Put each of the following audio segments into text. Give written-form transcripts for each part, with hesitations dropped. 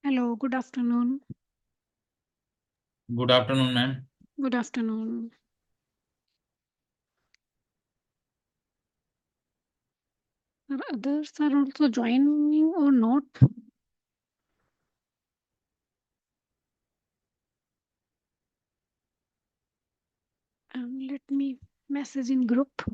Hello, good afternoon. Good afternoon ma'am. Good afternoon. Are others are also joining or not? Let me message in group.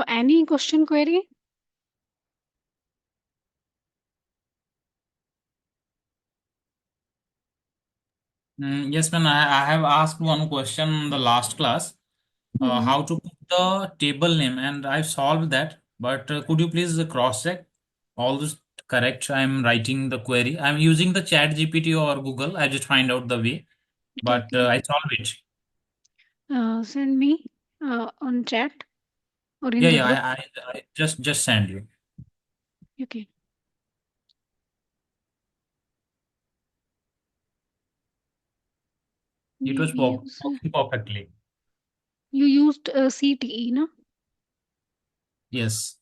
Any question query? Yes, ma'am. I have asked one question in the last class. Mm-hmm. How to put the table name, and I've solved that. But could you please cross check all this correct? I'm writing the query. I'm using the Chat GPT or Google. I just find out the way, Okay, but okay. I solve it. Send me on chat or in Yeah, the yeah. group. I just send you. Okay. It was Maybe working perfectly. you used CTE, no? Yes.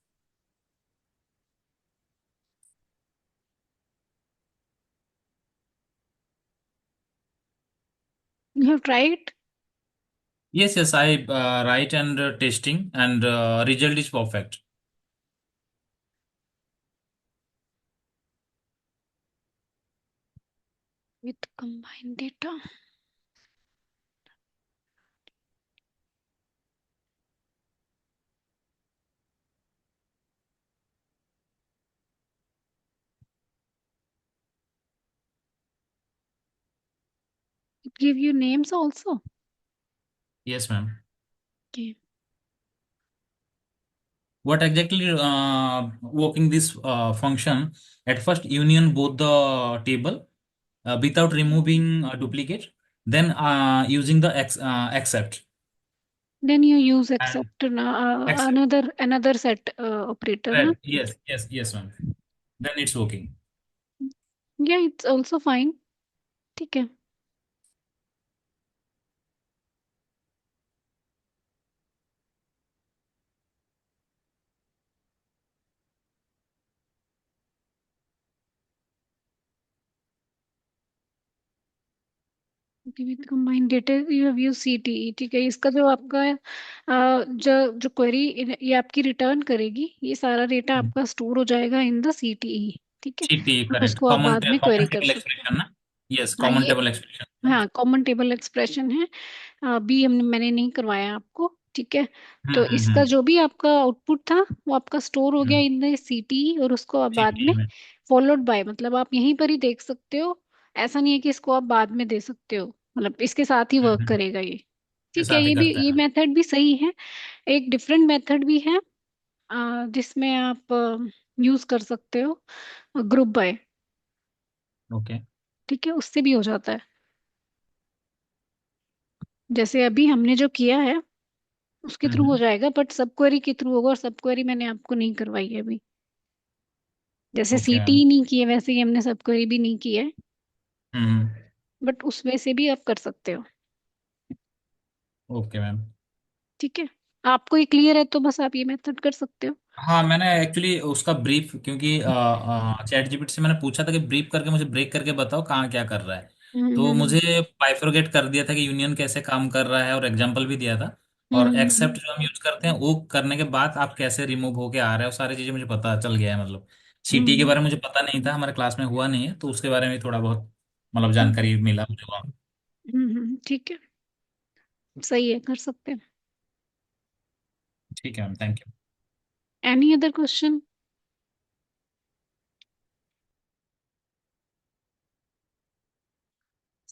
You have tried Yes, yes. I write and testing, and result is perfect. with combined data. It give you names also. Yes, ma'am. Okay. What exactly working this function? At first union both the table without removing duplicate, then using the accept Then you use and except accept. another set operator, na? Right. Yes, yes, yes, ma'am. Then it's working. Yeah, it's also fine. ठीक है. With combined data you have use CTE. ठीक है, इसका जो आपका जो जो query ये आपकी रिटर्न करेगी, ये सारा डेटा आपका स्टोर हो जाएगा इन द सीटीई. ठीक है, ठीक है, अब करेक्ट. इसको आप कॉमन बाद में क्वेरी कॉमन कर टेबल सकते एक्सप्रेशन ना. यस, हो. हाँ, कॉमन ये टेबल एक्सप्रेशन, हाँ राइट. कॉमन टेबल एक्सप्रेशन है. अभी हमने मैंने नहीं करवाया आपको. ठीक है, तो इसका हम्म. जो भी आपका आउटपुट था वो आपका स्टोर हो गया हम्म. इन द सीटी, और उसको आप बाद ठीक में है. फॉलोड बाय, मतलब आप यहीं पर ही देख सकते हो. ऐसा नहीं है कि इसको आप बाद में दे सकते हो, मतलब इसके साथ ही वर्क करेगा ये. के ठीक है, साथ ही करते ये हैं. मेथड भी सही है. एक डिफरेंट मेथड भी है जिसमें आप यूज कर सकते हो ग्रुप बाय. ओके. ठीक है, उससे भी हो जाता है. जैसे अभी हमने जो किया है उसके थ्रू हो हम्म. जाएगा, बट सब क्वेरी के थ्रू होगा, और सब क्वेरी मैंने आपको नहीं करवाई है अभी. जैसे ओके सीटी मैम. ही नहीं की है वैसे ही हमने सब क्वेरी भी नहीं की है, हम्म. बट उसमें से भी आप कर सकते हो. Okay ma'am. ठीक है, आपको ये क्लियर है तो बस आप ये मेथड कर सकते हो. हाँ, मैंने एक्चुअली उसका ब्रीफ, क्योंकि चैट जीपीटी से मैंने पूछा था कि ब्रीफ करके मुझे ब्रेक करके बताओ कहाँ क्या कर रहा है. तो हम्म. मुझे बाइफरगेट कर दिया था कि यूनियन कैसे काम कर रहा है, और एग्जांपल भी दिया था. हम्म. और एक्सेप्ट जो हम यूज करते हैं वो करने के बाद आप कैसे रिमूव होके आ रहे हो, सारी चीजें मुझे पता चल गया है. मतलब सीटी के हम्म. बारे में मुझे पता नहीं था, हमारे क्लास में हुआ नहीं है, तो उसके बारे में थोड़ा बहुत मतलब जानकारी मिला मुझे वहाँ। ठीक है, सही है, कर सकते हैं। ठीक है ma'am, thank you. Any other question?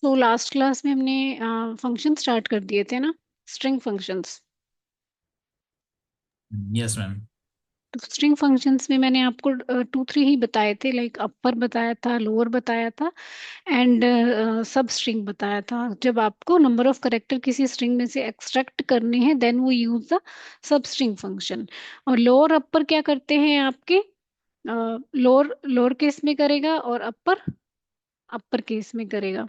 तो लास्ट क्लास में हमने फंक्शन स्टार्ट कर दिए थे ना, स्ट्रिंग फंक्शंस। Yes ma'am. तो स्ट्रिंग फंक्शंस में मैंने आपको टू थ्री ही बताए थे, लाइक अपर बताया था, लोअर बताया था, एंड सब स्ट्रिंग बताया था। जब आपको नंबर ऑफ करेक्टर किसी स्ट्रिंग में से एक्सट्रैक्ट करने हैं देन वो use the sub string function. और लोअर अपर क्या करते हैं आपके, लोअर लोअर केस में करेगा और अपर अपर केस में करेगा।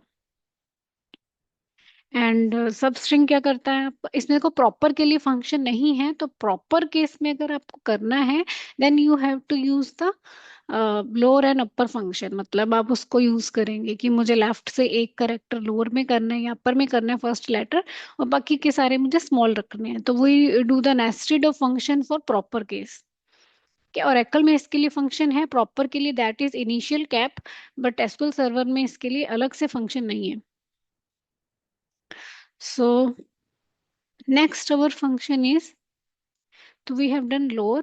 एंड सब स्ट्रिंग क्या करता है, इसमें को प्रॉपर के लिए फंक्शन नहीं है, तो प्रॉपर केस में अगर आपको करना है then you have to use the lower and upper function. मतलब आप उसको यूज करेंगे कि मुझे लेफ्ट से एक करेक्टर लोअर में करना है या अपर में करना है, फर्स्ट लेटर, और बाकी के सारे मुझे स्मॉल रखने हैं, तो वही do the nested of function for proper case. क्या ओरेकल में इसके लिए फंक्शन है प्रॉपर के लिए, that is initial cap, but SQL server में इसके लिए अलग से फंक्शन नहीं है। सो next our function is, so we have done lower,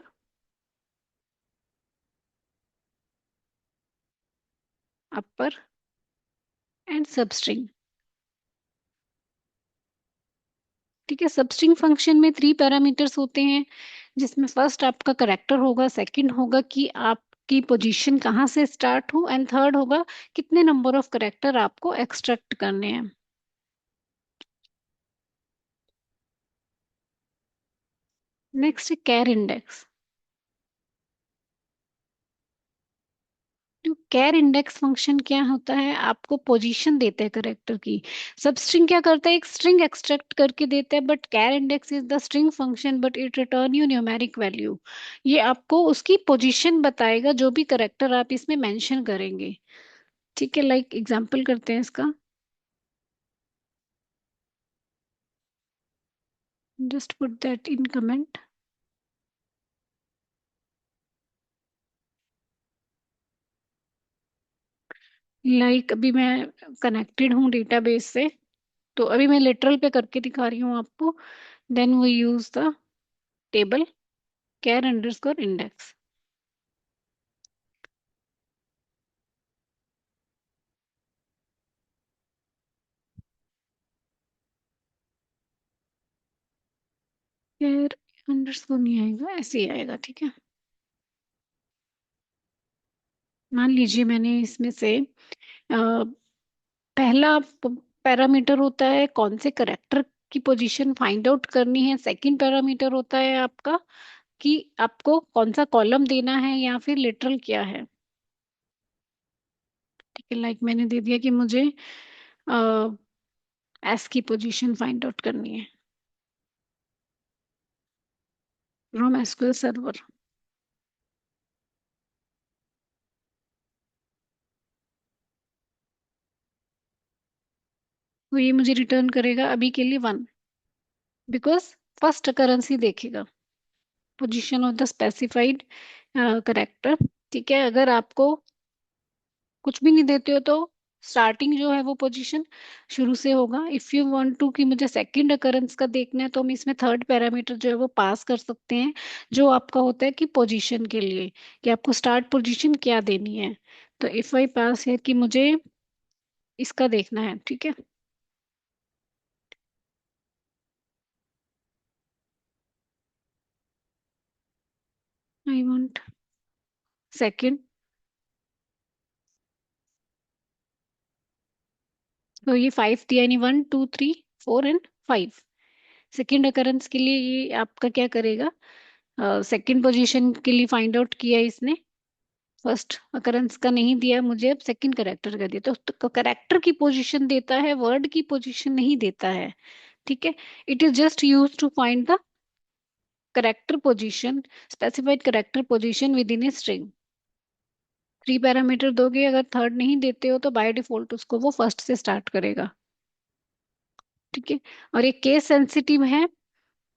upper and substring। ठीक है, सबस्ट्रिंग फंक्शन में थ्री पैरामीटर्स होते हैं, जिसमें फर्स्ट आपका करेक्टर होगा, सेकंड होगा कि आपकी पोजीशन कहाँ से स्टार्ट हो, एंड थर्ड होगा कितने नंबर ऑफ करेक्टर आपको एक्सट्रैक्ट करने हैं। नेक्स्ट है कैर इंडेक्स। तो कैर इंडेक्स फंक्शन क्या होता है, आपको पोजीशन देते हैं करेक्टर की। सब स्ट्रिंग क्या करता है, एक स्ट्रिंग एक्सट्रैक्ट करके देता है, but char index is the string function but it return you numeric value. ये आपको उसकी पोजीशन बताएगा जो भी करेक्टर आप इसमें मेंशन करेंगे। ठीक है, लाइक एग्जांपल करते हैं इसका, just put that in comment. Like अभी मैं कनेक्टेड हूँ डेटाबेस से, तो अभी मैं लिटरल पे करके दिखा रही हूँ आपको। Then we use the table char underscore index. Char underscore नहीं आएगा, ऐसे ही आएगा, ठीक है। मान लीजिए मैंने इसमें से पहला पैरामीटर होता है कौन से करेक्टर की पोजीशन फाइंड आउट करनी है, सेकंड पैरामीटर होता है आपका कि आपको कौन सा कॉलम देना है या फिर लिटरल क्या है। ठीक है, लाइक मैंने दे दिया कि मुझे एस की पोजीशन फाइंड आउट करनी है फ्रॉम एसक्यूएल सर्वर। तो ये मुझे रिटर्न करेगा अभी के लिए वन, बिकॉज फर्स्ट करेंसी देखेगा, position of the specified character. ठीक है, अगर आपको कुछ भी नहीं देते हो तो स्टार्टिंग जो है वो पोजीशन शुरू से होगा। इफ यू वांट टू कि मुझे सेकंड अकरेंस का देखना है तो हम इसमें थर्ड पैरामीटर जो है वो पास कर सकते हैं, जो आपका होता है कि पोजीशन के लिए, कि आपको स्टार्ट पोजीशन क्या देनी है। तो इफ आई पास है कि मुझे इसका देखना है, ठीक है, आई वांट सेकंड। तो ये फाइव दिया, यानी one two three four and five. Second occurrence के लिए ये आपका क्या करेगा, सेकंड पोजीशन के लिए फाइंड आउट किया इसने, फर्स्ट अकरेंस का नहीं दिया मुझे, अब सेकंड करेक्टर का दिया, तो करेक्टर की पोजीशन देता है, वर्ड की पोजीशन नहीं देता है। ठीक है, it is just use to find the character position, specified character position with in a string. Three parameter दोगे, अगर थर्ड नहीं देते हो तो बाय डिफॉल्ट उसको वो फर्स्ट से स्टार्ट करेगा। ठीक है, और ये केस सेंसिटिव है,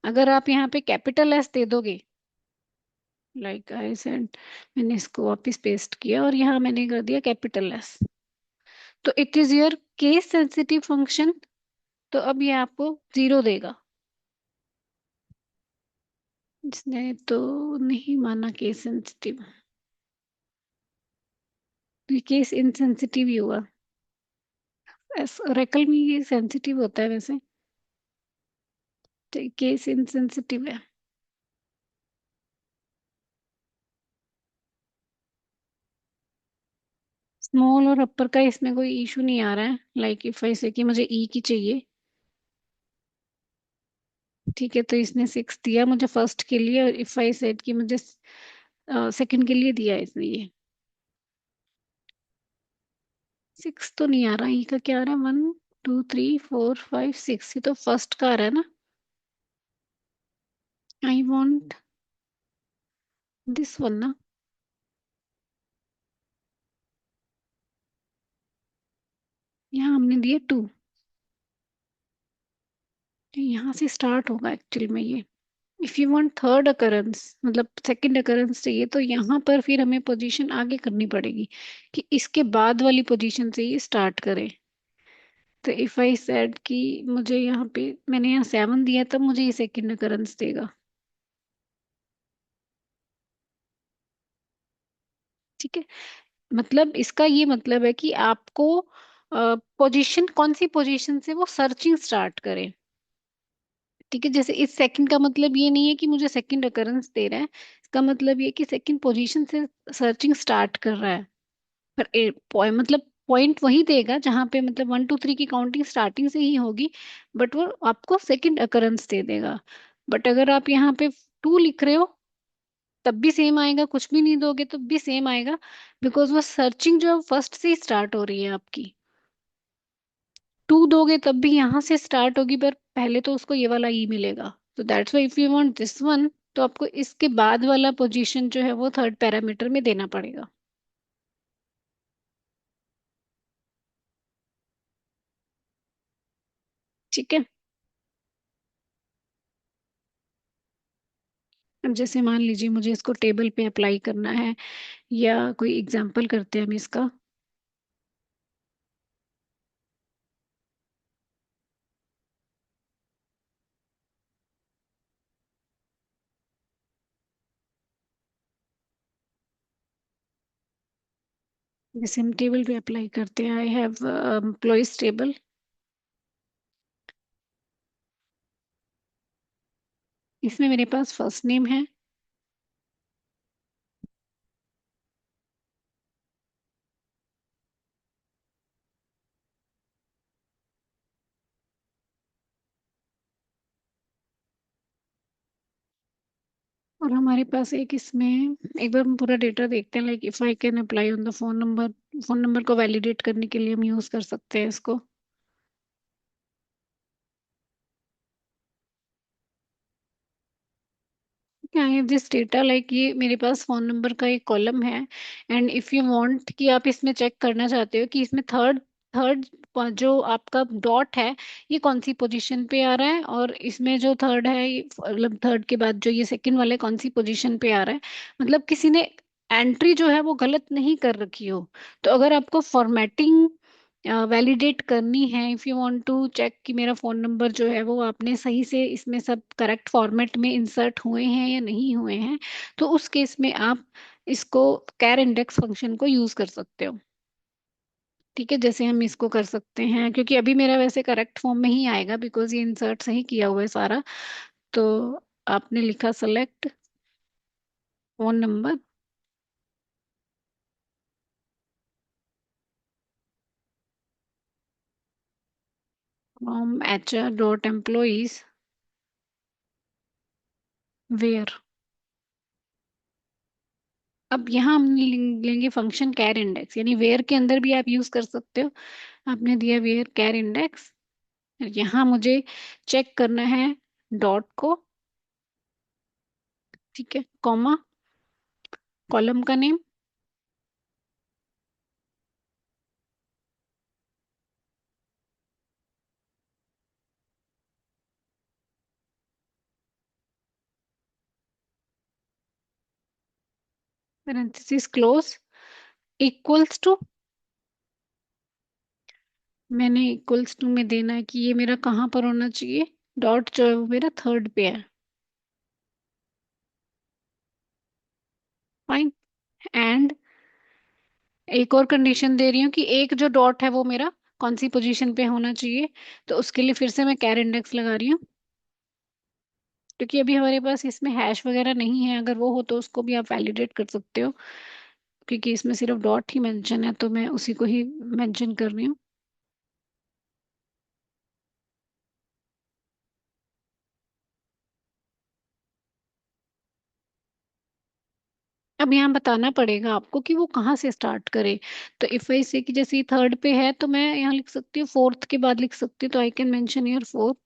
अगर आप यहाँ पे कैपिटल एस दे दोगे, लाइक आई सेड, मैंने इसको वापस पेस्ट किया और यहाँ मैंने कर दिया कैपिटल एस, तो it is your case sensitive function. तो अब ये आपको 0 देगा। इसने तो नहीं माना केस सेंसिटिव, तो केस इनसेंसिटिव ही हुआ। ओरेकल में ये सेंसिटिव होता है वैसे, तो केस इनसेंसिटिव है। स्मॉल और अपर का इसमें कोई इशू नहीं आ रहा है, लाइक इफ आई से कि मुझे ई की चाहिए, ठीक है, तो इसने 6 दिया मुझे फर्स्ट के लिए, और इफ आई सेड कि मुझे सेकंड के लिए दिया इसने ये 6, तो नहीं आ रहा। ई का क्या आ रहा है? 1 2 3 4 5 6, ये तो फर्स्ट का आ रहा है ना। आई वॉन्ट दिस वन ना। यहाँ हमने दिया 2, यहाँ से स्टार्ट होगा एक्चुअल में ये। If you want third occurrence, मतलब सेकंड अकरेंस चाहिए, तो यहाँ पर फिर हमें पोजीशन आगे करनी पड़ेगी कि इसके बाद वाली पोजीशन से ये स्टार्ट करें। तो इफ आई सेड कि मुझे यहाँ पे मैंने यहाँ 7 दिया, तब मुझे ये सेकंड अकरेंस देगा। ठीक है, मतलब इसका ये मतलब है कि आपको पोजीशन, कौन सी पोजीशन से वो सर्चिंग स्टार्ट करें। ठीक है, जैसे इस सेकंड का मतलब ये नहीं है कि मुझे सेकंड अकरेंस दे रहा है, इसका मतलब ये कि सेकंड पोजीशन से सर्चिंग स्टार्ट कर रहा है। पर मतलब पॉइंट वही देगा जहां पे मतलब 1 2 3 की काउंटिंग स्टार्टिंग से ही होगी, बट वो आपको सेकंड अकरेंस दे देगा। बट अगर आप यहाँ पे 2 लिख रहे हो, तब भी सेम आएगा, कुछ भी नहीं दोगे तब भी सेम आएगा, बिकॉज वो सर्चिंग जो फर्स्ट से ही स्टार्ट हो रही है आपकी। 2 दोगे तब भी यहाँ से स्टार्ट होगी, पर पहले तो उसको ये वाला ई मिलेगा। तो that's why if you want this one, तो आपको इसके बाद वाला पोजीशन जो है वो थर्ड पैरामीटर में देना पड़ेगा। ठीक है, अब जैसे मान लीजिए मुझे इसको टेबल पे अप्लाई करना है, या कोई एग्जांपल करते हैं हम इसका। जैसे हम टेबल पे अप्लाई करते हैं, आई हैव एम्प्लॉयज टेबल। इसमें मेरे पास फर्स्ट नेम है, और हमारे पास एक इसमें, एक बार हम पूरा डेटा देखते हैं, like if I can apply on the phone number. Phone number को वैलिडेट करने के लिए हम यूज कर सकते हैं इसको। क्या है दिस डेटा, लाइक ये मेरे पास फोन नंबर का एक कॉलम है, एंड इफ यू वांट कि आप इसमें चेक करना चाहते हो कि इसमें थर्ड थर्ड जो आपका डॉट है, ये कौन सी पोजीशन पे आ रहा है, और इसमें जो थर्ड है मतलब थर्ड के बाद जो ये सेकंड वाले कौन सी पोजीशन पे आ रहा है, मतलब किसी ने एंट्री जो है वो गलत नहीं कर रखी हो। तो अगर आपको फॉर्मेटिंग वैलिडेट करनी है, if you want to check कि मेरा फोन नंबर जो है वो आपने सही से इसमें सब करेक्ट फॉर्मेट में इंसर्ट हुए हैं या नहीं हुए हैं, तो उस केस में आप इसको कैर इंडेक्स फंक्शन को यूज कर सकते हो। ठीक है, जैसे हम इसको कर सकते हैं, क्योंकि अभी मेरा वैसे करेक्ट फॉर्म में ही आएगा बिकॉज ये इंसर्ट सही किया हुआ है सारा। तो आपने लिखा select phone number from HR dot employees where. अब यहाँ हम लेंगे फंक्शन कैर इंडेक्स, यानी वेयर के अंदर भी आप यूज कर सकते हो। आपने दिया वेयर कैर इंडेक्स, यहाँ मुझे चेक करना है डॉट को, ठीक है, कॉमा, कॉलम का name, parenthesis close, equals to मैंने इक्वल्स टू में देना है कि ये मेरा कहाँ पर होना चाहिए, डॉट जो है वो मेरा थर्ड पे है। फाइन। एंड एक और कंडीशन दे रही हूँ कि एक जो डॉट है वो मेरा कौन सी पोजीशन पे होना चाहिए। तो उसके लिए फिर से मैं कैर इंडेक्स लगा रही हूँ, क्योंकि अभी हमारे पास इसमें हैश वगैरह नहीं है। अगर वो हो तो उसको भी आप वैलिडेट कर सकते हो, क्योंकि इसमें सिर्फ डॉट ही मेंशन है, तो मैं उसी को ही मेंशन कर रही हूँ। अब यहाँ बताना पड़ेगा आपको कि वो कहाँ से स्टार्ट करे। तो इफ आई से कि जैसे थर्ड पे है, तो मैं यहाँ लिख सकती हूँ फोर्थ के बाद लिख सकती हूँ, तो I can mention here fourth.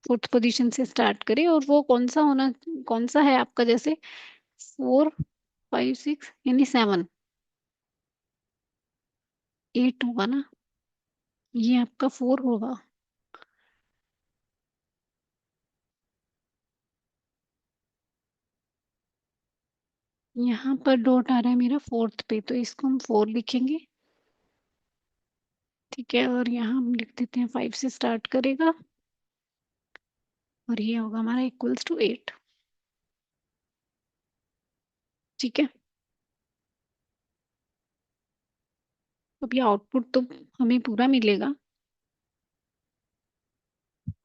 Fourth position से स्टार्ट करे, और वो कौन सा होना, कौन सा है आपका, जैसे 4 5 6 यानी 7 8 होगा ना, ये आपका 4 होगा। यहाँ पर डॉट आ रहा है मेरा फोर्थ पे, तो इसको हम 4 लिखेंगे। ठीक है, और यहाँ हम लिख देते हैं 5 से स्टार्ट करेगा, और ये होगा हमारा इक्वल्स टू 8। ठीक है। अब ये आउटपुट तो हमें पूरा मिलेगा।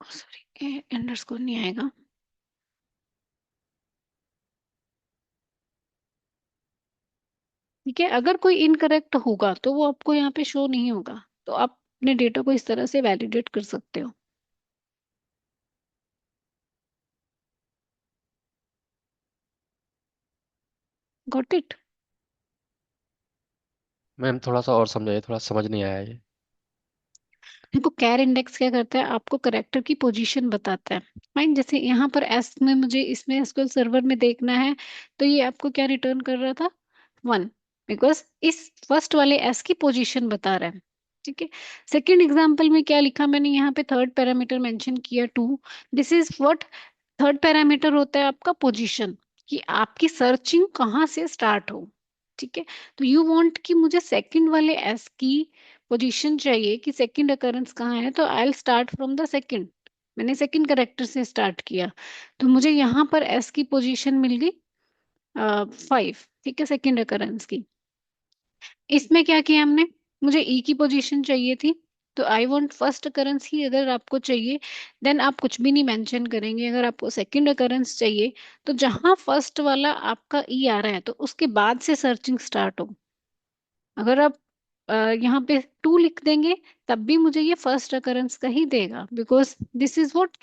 सॉरी, अंडरस्कोर नहीं आएगा। ठीक है, अगर कोई इनकरेक्ट होगा तो वो आपको यहाँ पे शो नहीं होगा, तो आप अपने डेटा को इस तरह से वैलिडेट कर सकते हो। Got it. मैम थोड़ा सा और समझाइए, थोड़ा समझ नहीं आया ये। देखो, कैर इंडेक्स क्या करता है, आपको करेक्टर की पोजीशन बताता है। फाइन, जैसे यहाँ पर एस में, मुझे इसमें एसक्यूएल सर्वर में देखना है, तो ये आपको क्या रिटर्न कर रहा था, 1, बिकॉज इस फर्स्ट वाले एस की पोजीशन बता रहा है। ठीक है। सेकेंड एग्जाम्पल में क्या लिखा मैंने यहाँ पे, थर्ड पैरामीटर मेंशन किया 2। This is what, third parameter होता है आपका पोजीशन, कि आपकी सर्चिंग कहाँ से स्टार्ट हो। ठीक है। तो यू वांट कि मुझे सेकंड वाले एस की पोजीशन चाहिए, कि सेकंड अकरेंस कहाँ है, तो I will start from the second. मैंने सेकंड करेक्टर से स्टार्ट किया, तो मुझे यहाँ पर एस की पोजीशन मिल गई 5। ठीक है, सेकंड अकरेंस की। इसमें क्या किया हमने, मुझे ई की पोजीशन चाहिए थी, तो आई वांट फर्स्ट अकरेंस ही अगर आपको चाहिए, देन आप कुछ भी नहीं मेंशन करेंगे। अगर आपको सेकंड अकरेंस चाहिए, तो जहां फर्स्ट वाला आपका ई आ रहा है, तो उसके बाद से सर्चिंग स्टार्ट हो। अगर आप यहाँ पे 2 लिख देंगे, तब भी मुझे ये फर्स्ट अकरेंस का ही देगा, because this is what,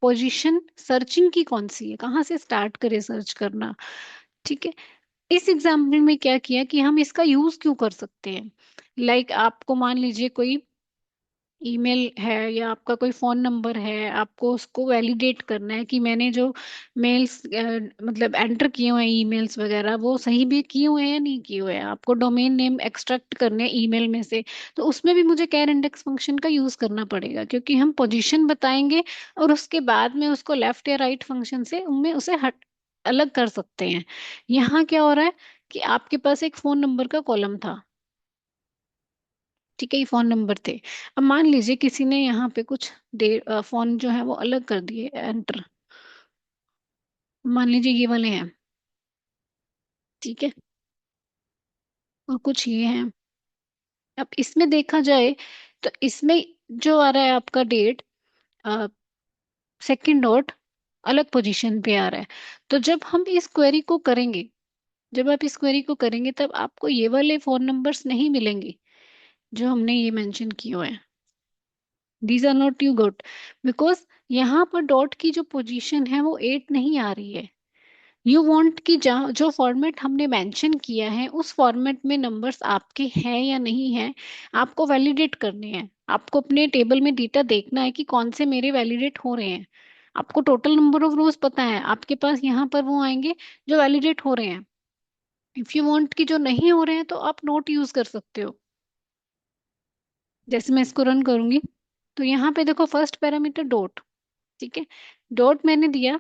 position searching की कौन सी है, कहाँ से स्टार्ट करे सर्च करना। ठीक है। इस एग्जाम्पल में क्या किया कि हम इसका यूज क्यों कर सकते हैं। आपको मान लीजिए कोई ईमेल है, या आपका कोई फोन नंबर है, आपको उसको वैलिडेट करना है कि मैंने जो मेल्स मतलब एंटर किए हुए हैं, ईमेल्स वगैरह वो सही भी किए हुए हैं या नहीं किए हुए हैं, आपको डोमेन नेम एक्सट्रैक्ट करने हैं ईमेल में से। तो उसमें भी मुझे कैर इंडेक्स फंक्शन का यूज करना पड़ेगा, क्योंकि हम पोजीशन बताएंगे, और उसके बाद में उसको लेफ्ट या राइट फंक्शन से उनमें उसे हट अलग कर सकते हैं। यहाँ क्या हो रहा है कि आपके पास एक फोन नंबर का कॉलम था। ठीक है, ये फोन नंबर थे। अब मान लीजिए किसी ने यहाँ पे कुछ फोन जो है वो अलग कर दिए एंटर, मान लीजिए ये वाले हैं। ठीक है, और कुछ ये हैं। अब इसमें देखा जाए, तो इसमें जो आ रहा है आपका डेट, सेकंड डॉट अलग पोजीशन पे आ रहा है। तो जब हम इस क्वेरी को करेंगे, जब आप इस क्वेरी को करेंगे, तब आपको ये वाले फोन नंबर्स नहीं मिलेंगे जो हमने ये मेंशन किए हुए हैं। These are not you good, because यहाँ पर डॉट की जो पोजीशन है वो 8 नहीं आ रही है। यू वांट कि जहाँ जो फॉर्मेट हमने मेंशन किया है, उस फॉर्मेट में नंबर्स आपके हैं या नहीं है, आपको वैलिडेट करने हैं। आपको अपने टेबल में डेटा देखना है कि कौन से मेरे वैलिडेट हो रहे हैं। आपको टोटल नंबर ऑफ रोज पता है, आपके पास यहाँ पर वो आएंगे जो वैलिडेट हो रहे हैं। इफ यू वांट कि जो नहीं हो रहे हैं, तो आप नोट यूज कर सकते हो। जैसे मैं इसको रन करूंगी, तो यहाँ पे देखो फर्स्ट पैरामीटर डॉट। ठीक है, डॉट मैंने दिया,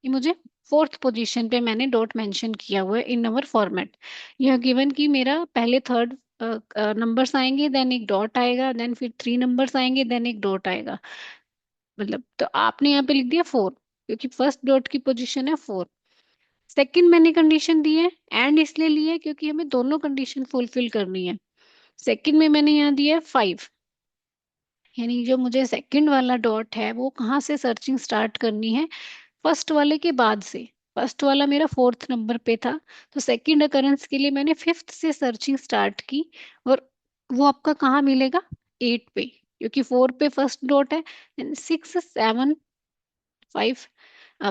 कि मुझे फोर्थ पोजीशन पे मैंने डॉट मेंशन किया हुआ है इन अवर फॉर्मेट। यह गिवन कि मेरा पहले थर्ड नंबर्स आएंगे, देन एक डॉट आएगा, देन फिर 3 नंबर्स आएंगे, देन एक डॉट आएगा। मतलब तो आपने यहाँ पे लिख दिया 4, क्योंकि फर्स्ट डॉट की पोजीशन है 4। सेकंड मैंने कंडीशन दी है, एंड इसलिए ली है क्योंकि हमें दोनों कंडीशन फुलफिल करनी है। सेकंड में मैंने यहाँ दिया है 5, यानी जो मुझे सेकंड वाला डॉट है वो कहाँ से सर्चिंग स्टार्ट करनी है, फर्स्ट वाले के बाद से। फर्स्ट वाला मेरा 4th नंबर पे था, तो सेकंड अकरेंस के लिए मैंने 5th से सर्चिंग स्टार्ट की। और वो आपका कहाँ मिलेगा, 8 पे, क्योंकि 4 पे फर्स्ट डॉट है। 5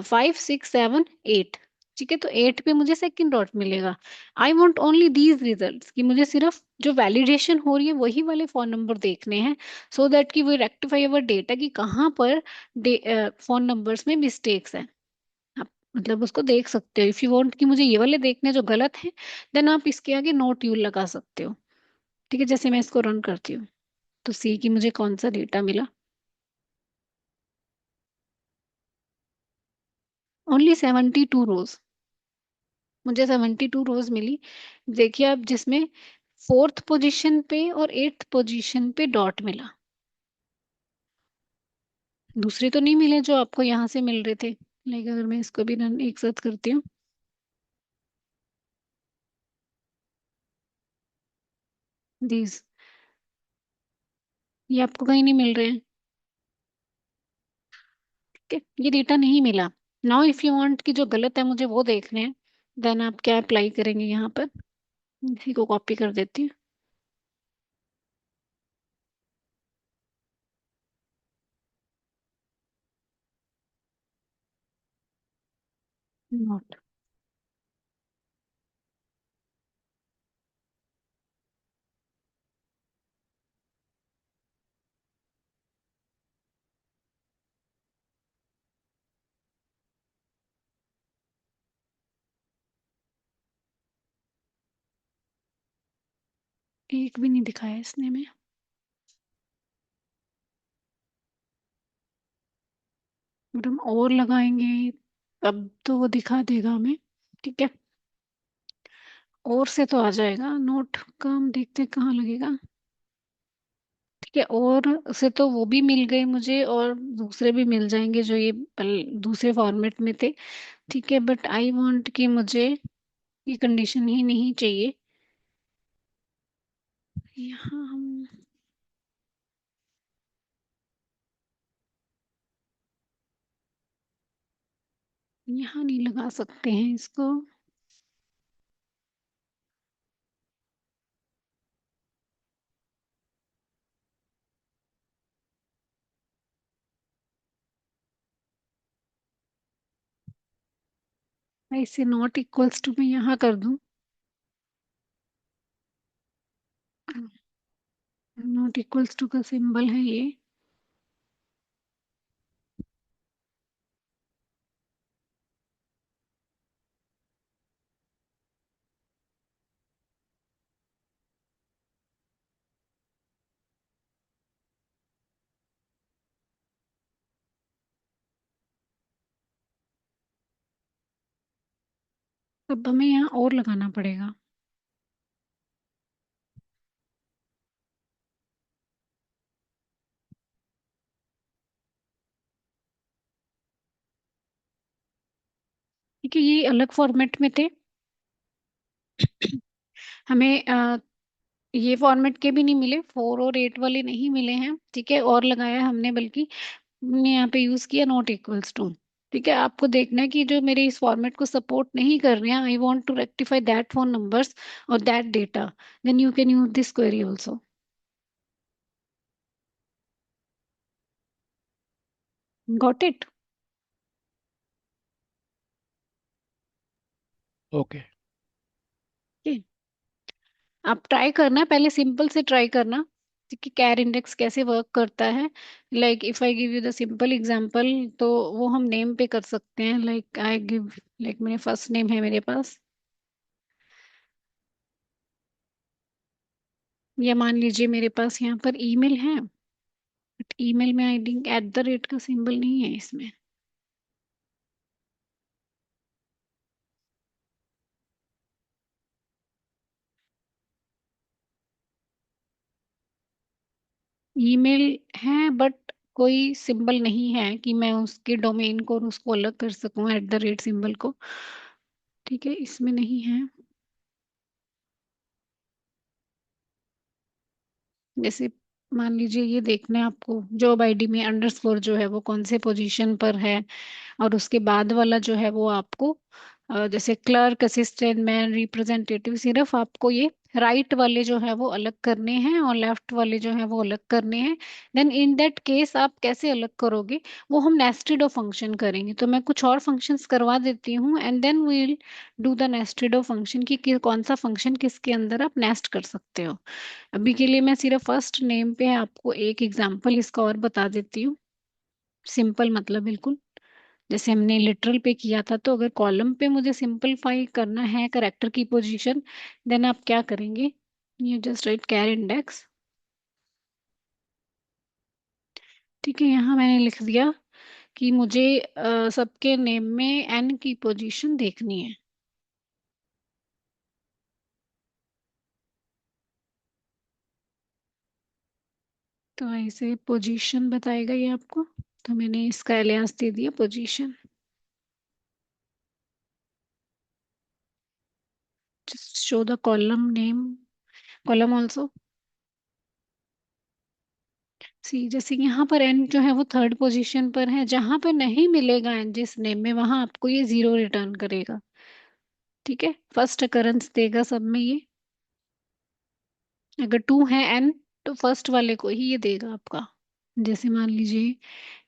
5 6 7 8, ठीक है, तो 8 पे मुझे सेकंड डॉट मिलेगा। I want only these results, कि मुझे सिर्फ जो वैलिडेशन हो रही है वही वाले फोन नंबर देखने हैं, सो दैट कि वो रेक्टिफाई अवर डेटा कि कहाँ पर फोन नंबर्स में मिस्टेक्स हैं। आप मतलब उसको देख सकते हो। इफ यू वांट कि मुझे ये वाले देखने जो गलत है, देन आप इसके आगे नोट यूल लगा सकते हो। ठीक है, जैसे मैं इसको रन करती हूँ तो सी की मुझे कौन सा डेटा मिला, ओनली 72 रोज। मुझे 72 रोज मिली। देखिए आप, जिसमें 4th पोजीशन पे और 8th पोजीशन पे डॉट मिला। दूसरे तो नहीं मिले जो आपको यहाँ से मिल रहे थे। लाइक अगर मैं इसको भी रन एक साथ करती हूँ, दीज, ये आपको कहीं नहीं मिल रहे हैं। ठीक है, ये डेटा नहीं मिला। नाउ इफ यू वांट कि जो गलत है मुझे वो देखने हैं, देन आप क्या अप्लाई करेंगे यहाँ पर। इसी को कॉपी कर देती हूँ। नोट, एक भी नहीं दिखाया इसने में। और हम और लगाएंगे तब तो वो दिखा देगा हमें। ठीक है, और से तो आ जाएगा नोट का, हम देखते हैं कहाँ लगेगा। ठीक है, और से तो वो भी मिल गए मुझे, और दूसरे भी मिल जाएंगे जो ये दूसरे फॉर्मेट में थे। ठीक है, बट आई वांट कि मुझे ये कंडीशन ही नहीं चाहिए। यहाँ हम यहाँ नहीं लगा सकते हैं इसको। मैं इसे नॉट इक्वल्स टू में यहाँ कर दूं। नॉट इक्वल्स टू का सिंबल है ये। अब हमें यहाँ और लगाना पड़ेगा। ठीक है, ये अलग फॉर्मेट में थे। हमें ये फॉर्मेट के भी नहीं मिले, 4 और 8 वाले नहीं मिले हैं। ठीक है, और लगाया हमने, बल्कि हमने यहाँ पे यूज किया नॉट इक्वल्स टू। ठीक है, आपको देखना है कि जो मेरे इस फॉर्मेट को सपोर्ट नहीं कर रहे हैं, I want to rectify that phone numbers और that data, then you can use this query also. Got it. Okay. आप ट्राई करना, पहले सिंपल से ट्राई करना कि कैर इंडेक्स कैसे वर्क करता है। Like if I give you the simple example, तो वो हम नेम पे कर सकते हैं। लाइक आई गिव, लाइक मेरे फर्स्ट नेम है मेरे पास, या मान लीजिए मेरे पास यहाँ पर ईमेल है, बट ईमेल में आई थिंक @ का सिंबल नहीं है इसमें। ईमेल है बट कोई सिंबल नहीं है कि मैं उसके डोमेन को और उसको अलग कर सकूं, @ सिंबल को। ठीक है, इसमें नहीं है। जैसे मान लीजिए ये देखना है आपको, जॉब आईडी में अंडरस्कोर जो है वो कौन से पोजीशन पर है, और उसके बाद वाला जो है वो आपको जैसे क्लर्क, असिस्टेंट, मैन, रिप्रेजेंटेटिव, सिर्फ आपको ये राइट वाले जो है वो अलग करने हैं और लेफ्ट वाले जो है वो अलग करने हैं। देन इन दैट केस आप कैसे अलग करोगे, वो हम नेस्टेड ऑफ फंक्शन करेंगे। तो मैं कुछ और फंक्शंस करवा देती हूँ and then we will do the nested of function कौन सा फंक्शन किसके अंदर आप नेस्ट कर सकते हो। अभी के लिए मैं सिर्फ फर्स्ट नेम पे आपको एक एग्जांपल इसका और बता देती हूँ। सिंपल मतलब बिल्कुल जैसे हमने लिटरल पे किया था। तो अगर कॉलम पे मुझे सिंपलीफाई करना है करेक्टर की पोजीशन, देन आप क्या करेंगे, you just write char index. ठीक है, यहाँ मैंने लिख दिया कि मुझे सबके नेम में एन की पोजीशन देखनी है। तो ऐसे पोजीशन बताएगा ये आपको, तो मैंने इसका एलियास दे दिया position. Just show the column name, column also. See जैसे यहाँ पर एन जो है वो थर्ड पोजीशन पर है, जहां पर नहीं मिलेगा एन जिस नेम में, वहां आपको ये 0 रिटर्न करेगा। ठीक है, फर्स्ट अकरेंस देगा सब में ये। अगर 2 है एन तो फर्स्ट वाले को ही ये देगा आपका। जैसे मान लीजिए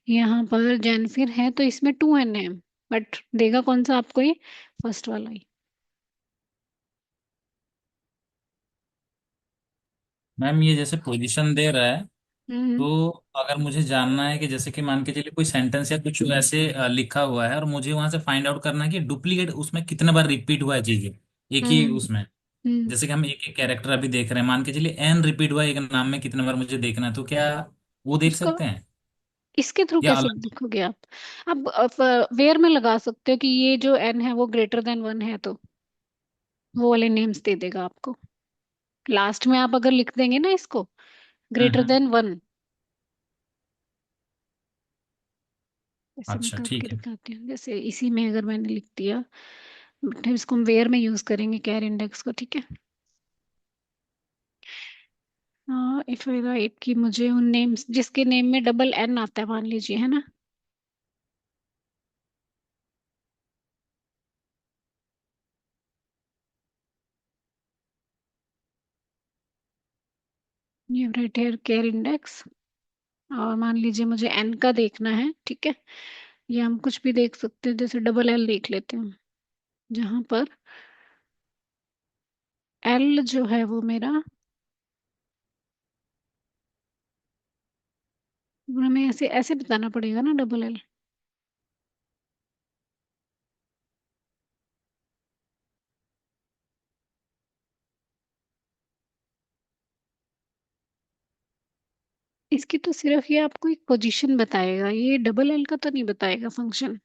यहाँ पर जेनफिर है तो इसमें 2 एन है, बट देगा कौन सा आपको, ये फर्स्ट वाला ही। मैम ये जैसे पोजीशन दे रहा है, हम्म। तो अगर मुझे जानना है कि जैसे कि मान के चलिए कोई सेंटेंस या कुछ ऐसे लिखा हुआ है और मुझे वहां से फाइंड आउट करना है कि डुप्लीकेट उसमें कितने बार रिपीट हुआ है चीजें एक ही हम्म। उसमें। हम्म। जैसे कि हम एक एक कैरेक्टर अभी देख रहे हैं, मान के चलिए एन रिपीट हुआ है एक नाम में, कितने बार मुझे देखना है, तो क्या वो देख उसका सकते हैं इसके थ्रू या कैसे अलग? लिखोगे आप? अब वेयर में लगा सकते हो कि ये जो एन है वो >1 है, तो वो वाले नेम्स दे देगा आपको। लास्ट में आप अगर लिख देंगे ना इसको हम्म। >1, ऐसे मैं अच्छा करके ठीक है। दिखाती हूँ। जैसे इसी में अगर मैंने लिख दिया, बट इसको हम वेयर में यूज करेंगे कैर इंडेक्स को। ठीक है, इफ आई राइट कि मुझे उन नेम्स जिसके नेम में >n आता है, मान लीजिए, है ना। ये राइट हेयर कैर इंडेक्स, और मान लीजिए मुझे एन का देखना है। ठीक है, ये हम कुछ भी देख सकते हैं, जैसे >l देख लेते हैं, जहां पर एल जो है वो मेरा, हमें ऐसे ऐसे बताना पड़ेगा ना >l। इसकी तो सिर्फ ये आपको एक पोजीशन बताएगा, ये >l का तो नहीं बताएगा फंक्शन।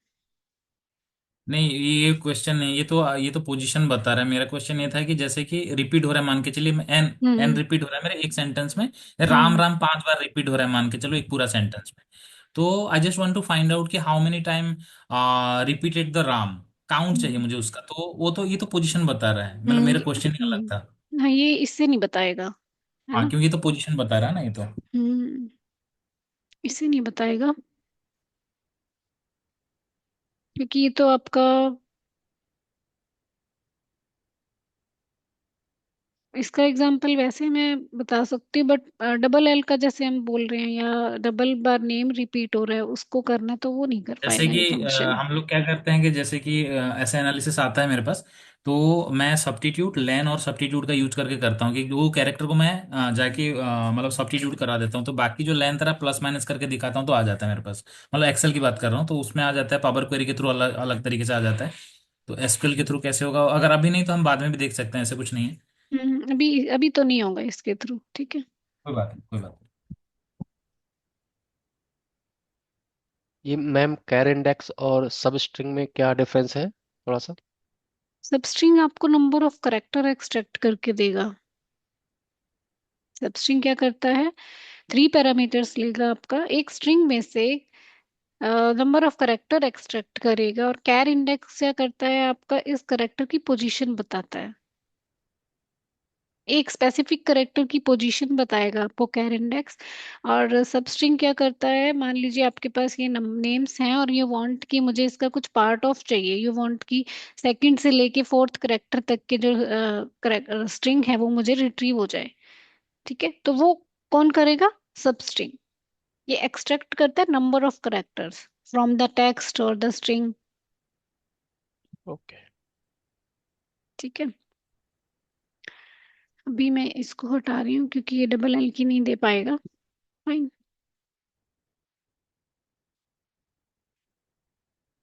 नहीं ये क्वेश्चन नहीं, ये तो पोजीशन बता रहा है। मेरा क्वेश्चन ये था कि जैसे कि रिपीट हो रहा है, मान के चलिए एन एन हम्म। रिपीट हो रहा है मेरे एक सेंटेंस में, राम हम्म। राम 5 बार रिपीट हो रहा है मान के चलो एक पूरा सेंटेंस में। तो I just want to find out कि how many time repeated the Ram, count चाहिए हम्म। मुझे उसका। तो वो तो ये तो पोजीशन बता रहा है, मतलब हम्म। मेरा क्वेश्चन ही अलग था। हाँ, ये इससे नहीं बताएगा, है हाँ ना। क्योंकि ये तो पोजीशन बता रहा है ना ये तो। हम्म, इससे नहीं बताएगा, क्योंकि ये तो आपका, इसका एग्जाम्पल वैसे मैं बता सकती हूँ, बट >l का जैसे हम बोल रहे हैं, या डबल बार नेम रिपीट हो रहा है उसको करना, तो वो नहीं कर जैसे पाएगा कि ये फंक्शन। हम लोग क्या करते हैं कि जैसे कि ऐसा एनालिसिस आता है मेरे पास, तो मैं सब्स्टिट्यूट लेन और सब्स्टिट्यूट का यूज करके करता हूँ कि वो कैरेक्टर को मैं जाके मतलब सब्स्टिट्यूट करा देता हूँ, तो बाकी जो लेन तरह प्लस माइनस करके दिखाता हूँ तो आ जाता है मेरे पास। मतलब एक्सेल की बात कर रहा हूँ तो उसमें आ जाता है, पावर क्वेरी के थ्रू अलग अलग तरीके से आ जाता है। तो एसक्यूएल के थ्रू कैसे होगा, अगर अभी नहीं तो हम बाद में भी देख सकते हैं, ऐसे कुछ नहीं है। अभी अभी तो नहीं होगा इसके थ्रू। ठीक है, कोई बात नहीं, कोई बात नहीं। ये मैम कैर इंडेक्स और सब स्ट्रिंग में क्या डिफरेंस है थोड़ा सा? सबस्ट्रिंग आपको नंबर ऑफ करेक्टर एक्सट्रैक्ट करके देगा। सबस्ट्रिंग क्या करता है, 3 पैरामीटर्स लेगा आपका, एक स्ट्रिंग में से नंबर ऑफ करेक्टर एक्सट्रैक्ट करेगा, और कैर इंडेक्स क्या करता है, आपका इस करेक्टर की पोजीशन बताता है, एक स्पेसिफिक करेक्टर की पोजीशन बताएगा आपको कैर इंडेक्स। और सब स्ट्रिंग क्या करता है, मान लीजिए आपके पास ये नेम्स हैं और ये वांट कि मुझे इसका कुछ पार्ट ऑफ चाहिए, यू वांट कि सेकंड से लेके फोर्थ करेक्टर तक के जो स्ट्रिंग है वो मुझे रिट्रीव हो जाए। ठीक है, तो वो कौन करेगा, सब स्ट्रिंग। ये एक्सट्रैक्ट करता है number of characters from the text और द स्ट्रिंग। ओके। ठीक है, अभी मैं इसको हटा रही हूँ क्योंकि ये डबल एल की नहीं दे पाएगा। फाइन।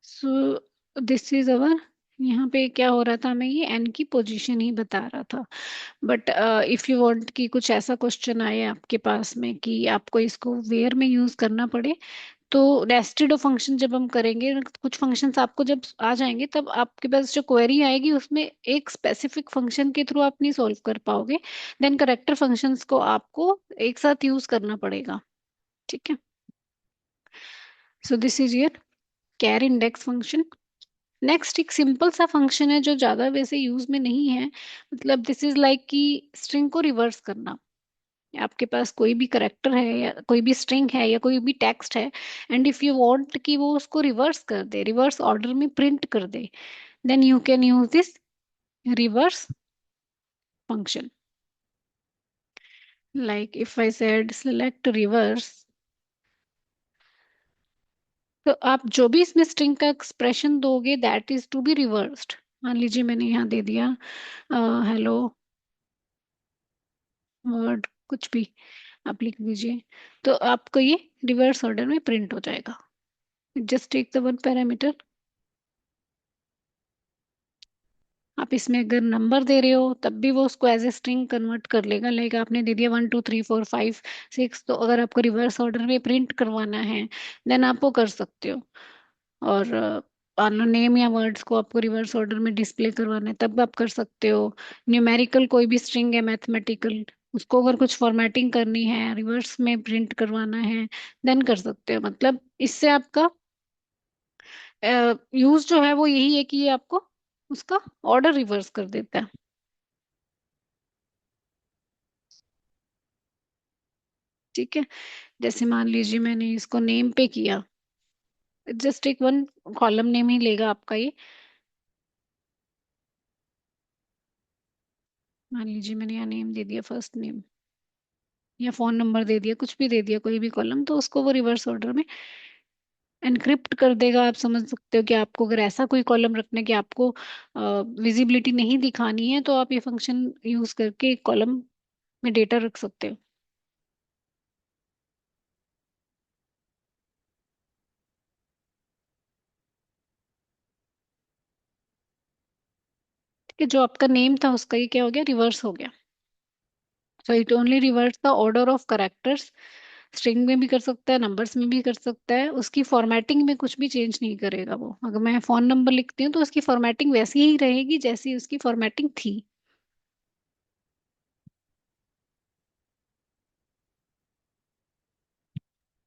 सो दिस इज अवर, यहाँ पे क्या हो रहा था, मैं ये एन की पोजीशन ही बता रहा था। बट इफ यू वांट कि कुछ ऐसा क्वेश्चन आए आपके पास में कि आपको इसको वेयर में यूज करना पड़े, तो नेस्टेड फंक्शन जब हम करेंगे, कुछ फंक्शंस आपको जब आ जाएंगे तब आपके पास जो क्वेरी आएगी उसमें एक स्पेसिफिक फंक्शन के थ्रू आप नहीं सॉल्व कर पाओगे, देन करेक्टर फंक्शंस को आपको एक साथ यूज करना पड़ेगा। ठीक है, so this is your char index function. Next एक सिंपल सा फंक्शन है जो ज्यादा वैसे यूज में नहीं है, मतलब दिस इज लाइक कि स्ट्रिंग को रिवर्स करना। आपके पास कोई भी करेक्टर है या कोई भी स्ट्रिंग है या कोई भी टेक्स्ट है, एंड इफ यू वांट कि वो उसको रिवर्स कर दे, रिवर्स ऑर्डर में प्रिंट कर दे, then you can use this reverse function. Like if I said select reverse, तो आप जो भी इसमें स्ट्रिंग का एक्सप्रेशन दोगे that is to be reversed. मान लीजिए मैंने यहाँ दे दिया हेलो वर्ड, कुछ भी आप लिख दीजिए, तो आपको ये रिवर्स ऑर्डर में प्रिंट हो जाएगा। Just take the one parameter. आप इसमें अगर नंबर दे रहे हो तब भी वो उसको एज ए स्ट्रिंग कन्वर्ट कर लेगा, लाइक आपने दे दिया 1 2 3 4 5 6, तो अगर आपको रिवर्स ऑर्डर में प्रिंट करवाना है देन आप वो कर सकते हो। और मान लो नेम या वर्ड्स को आपको रिवर्स ऑर्डर में डिस्प्ले करवाना है तब आप कर सकते हो। न्यूमेरिकल कोई भी स्ट्रिंग है मैथमेटिकल, उसको अगर कुछ फॉर्मेटिंग करनी है, रिवर्स में प्रिंट करवाना है, देन कर सकते हो। मतलब इससे आपका यूज जो है वो यही है कि ये आपको उसका ऑर्डर रिवर्स कर देता है। ठीक है, जैसे मान लीजिए मैंने इसको नेम पे किया, जस्ट एक वन कॉलम नेम ही लेगा आपका ये। मान लीजिए मैंने यहाँ नेम दे दिया फर्स्ट नेम, या फोन नंबर दे दिया, कुछ भी दे दिया कोई भी कॉलम, तो उसको वो रिवर्स ऑर्डर में एनक्रिप्ट कर देगा। आप समझ सकते हो कि आपको अगर ऐसा कोई कॉलम रखने की आपको विजिबिलिटी नहीं दिखानी है तो आप ये फंक्शन यूज करके एक कॉलम में डेटा रख सकते हो। ठीक है, जो आपका नेम था उसका ये क्या हो गया, रिवर्स हो गया। So it only reverse the order of characters. String में भी कर सकता है, नंबर्स में भी कर सकता है, उसकी फॉर्मेटिंग में कुछ भी चेंज नहीं करेगा वो। अगर मैं फोन नंबर लिखती हूँ तो उसकी फॉर्मेटिंग वैसी ही रहेगी जैसी उसकी फॉर्मेटिंग थी।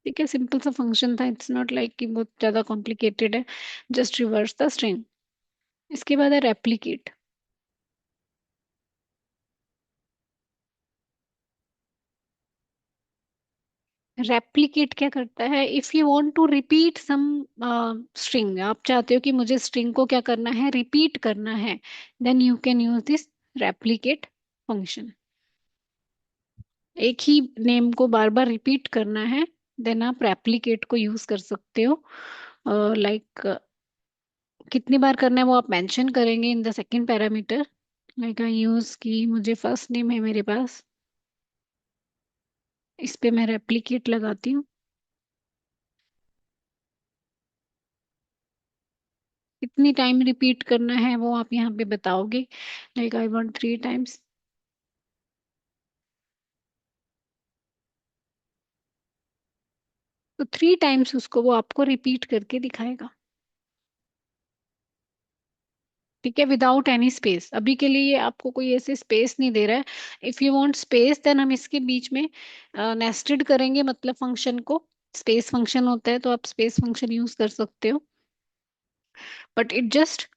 ठीक है, सिंपल सा फंक्शन था, इट्स नॉट लाइक कि बहुत ज्यादा कॉम्प्लिकेटेड है। Just reverse the string. इसके बाद है रेप्लिकेट। रेप्लिकेट क्या करता है, if you want to repeat some string, आप चाहते हो कि मुझे स्ट्रिंग को क्या करना है, रिपीट करना है, then you can use this replicate function. एक ही नेम को बार बार रिपीट करना है, देन आप रेप्लिकेट को यूज कर सकते हो। लाइक कितनी बार करना है वो आप मेंशन करेंगे in the second parameter. Like I use की मुझे फर्स्ट नेम है मेरे पास, इस पे मैं रेप्लिकेट लगाती हूँ। कितनी टाइम रिपीट करना है वो आप यहाँ पे बताओगे, लाइक आई वांट 3 टाइम्स, तो 3 टाइम्स उसको वो आपको रिपीट करके दिखाएगा। ठीक है, विदाउट एनी स्पेस। अभी के लिए ये आपको कोई ऐसे स्पेस नहीं दे रहा है। If you want space then हम इसके बीच में नेस्टेड करेंगे, मतलब फंक्शन को। स्पेस फंक्शन होता है तो आप स्पेस फंक्शन यूज कर सकते हो, बट इट जस्ट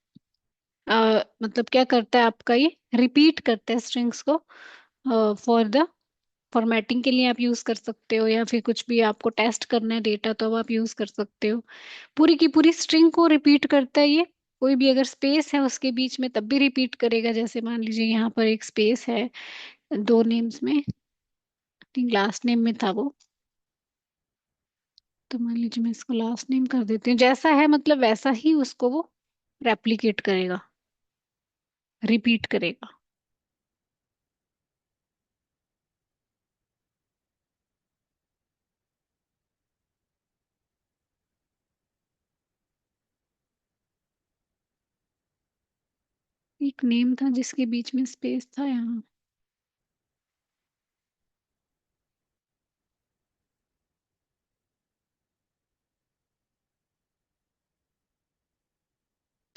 मतलब क्या करता है आपका, ये रिपीट करता है स्ट्रिंग्स को। फॉर द फॉर्मेटिंग के लिए आप यूज कर सकते हो, या फिर कुछ भी आपको टेस्ट करना है डेटा तो अब आप यूज कर सकते हो। पूरी की पूरी स्ट्रिंग को रिपीट करता है ये। कोई भी अगर स्पेस है उसके बीच में तब भी रिपीट करेगा। जैसे मान लीजिए यहाँ पर एक स्पेस है दो नेम्स में, लास्ट नेम में था वो, तो मान लीजिए मैं इसको लास्ट नेम कर देती हूँ। जैसा है मतलब वैसा ही उसको वो रेप्लिकेट करेगा, रिपीट करेगा। एक नेम था जिसके बीच में स्पेस था यहाँ,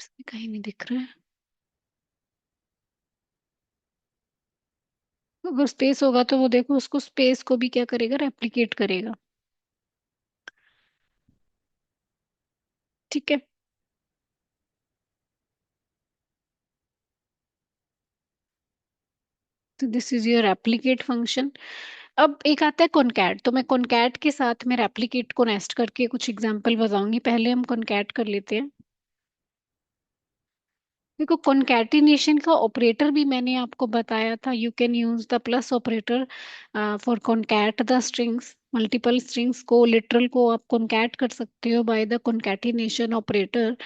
इसमें कहीं नहीं दिख रहा है। अगर स्पेस होगा तो वो देखो उसको स्पेस को भी क्या करेगा, रेप्लिकेट करेगा। ठीक है, तो this is your replicate function. अब एक आता है कॉनकैट, तो मैं कॉनकैट के साथ में रेप्लिकेट को नेस्ट करके कुछ एग्जांपल बताऊंगी। पहले हम कॉनकैट कर लेते हैं। देखो कॉनकैटिनेशन का ऑपरेटर भी मैंने आपको बताया था, you can use the plus operator for concat the strings. Multiple strings को, लिटरल को आप कॉनकैट कर सकते हो by the concatenation operator.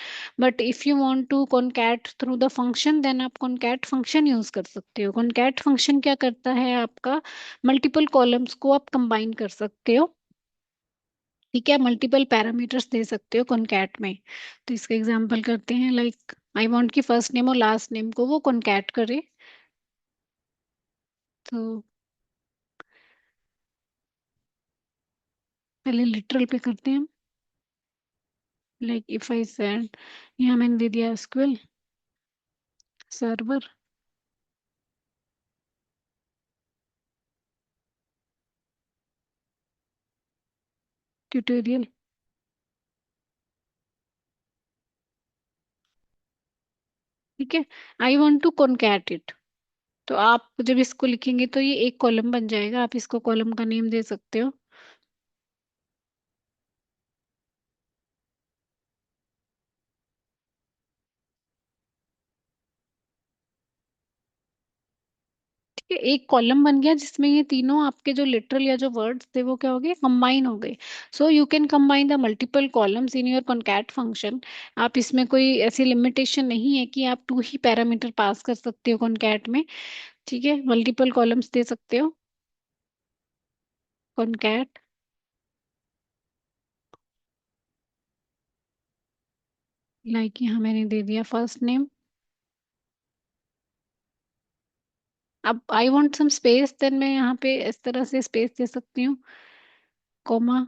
But if you want to concat through the function then आप कॉनकैट फंक्शन यूज कर सकते हो। कॉनकैट फंक्शन क्या करता है आपका, मल्टीपल कॉलम्स को आप कंबाइन कर सकते हो। ठीक है, मल्टीपल पैरामीटर्स दे सकते हो कॉनकैट में। तो इसका एग्जांपल करते हैं, लाइक आई वांट कि फर्स्ट नेम और लास्ट नेम को वो कॉनकैट करे। तो पहले लिटरल पे करते हैं हम। लाइक इफ आई सेड, यहाँ मैंने दे दिया एसक्यूएल सर्वर ट्यूटोरियल। ठीक है, I want to concat it. तो आप जब इसको लिखेंगे तो ये एक कॉलम बन जाएगा। आप इसको कॉलम का नेम दे सकते हो। ठीक है, एक कॉलम बन गया जिसमें ये तीनों आपके जो लिटरल या जो वर्ड्स थे वो क्या हो गए, कंबाइन हो गए। So you can combine the multiple columns in your concat function. आप इसमें कोई ऐसी लिमिटेशन नहीं है कि आप टू ही पैरामीटर पास कर सकते हो कॉनकैट में। ठीक है, मल्टीपल कॉलम्स दे सकते हो कॉनकैट। लाइक यहाँ मैंने दे दिया फर्स्ट नेम। अब I want some space, then मैं यहाँ पे इस तरह से स्पेस दे सकती हूँ, कॉमा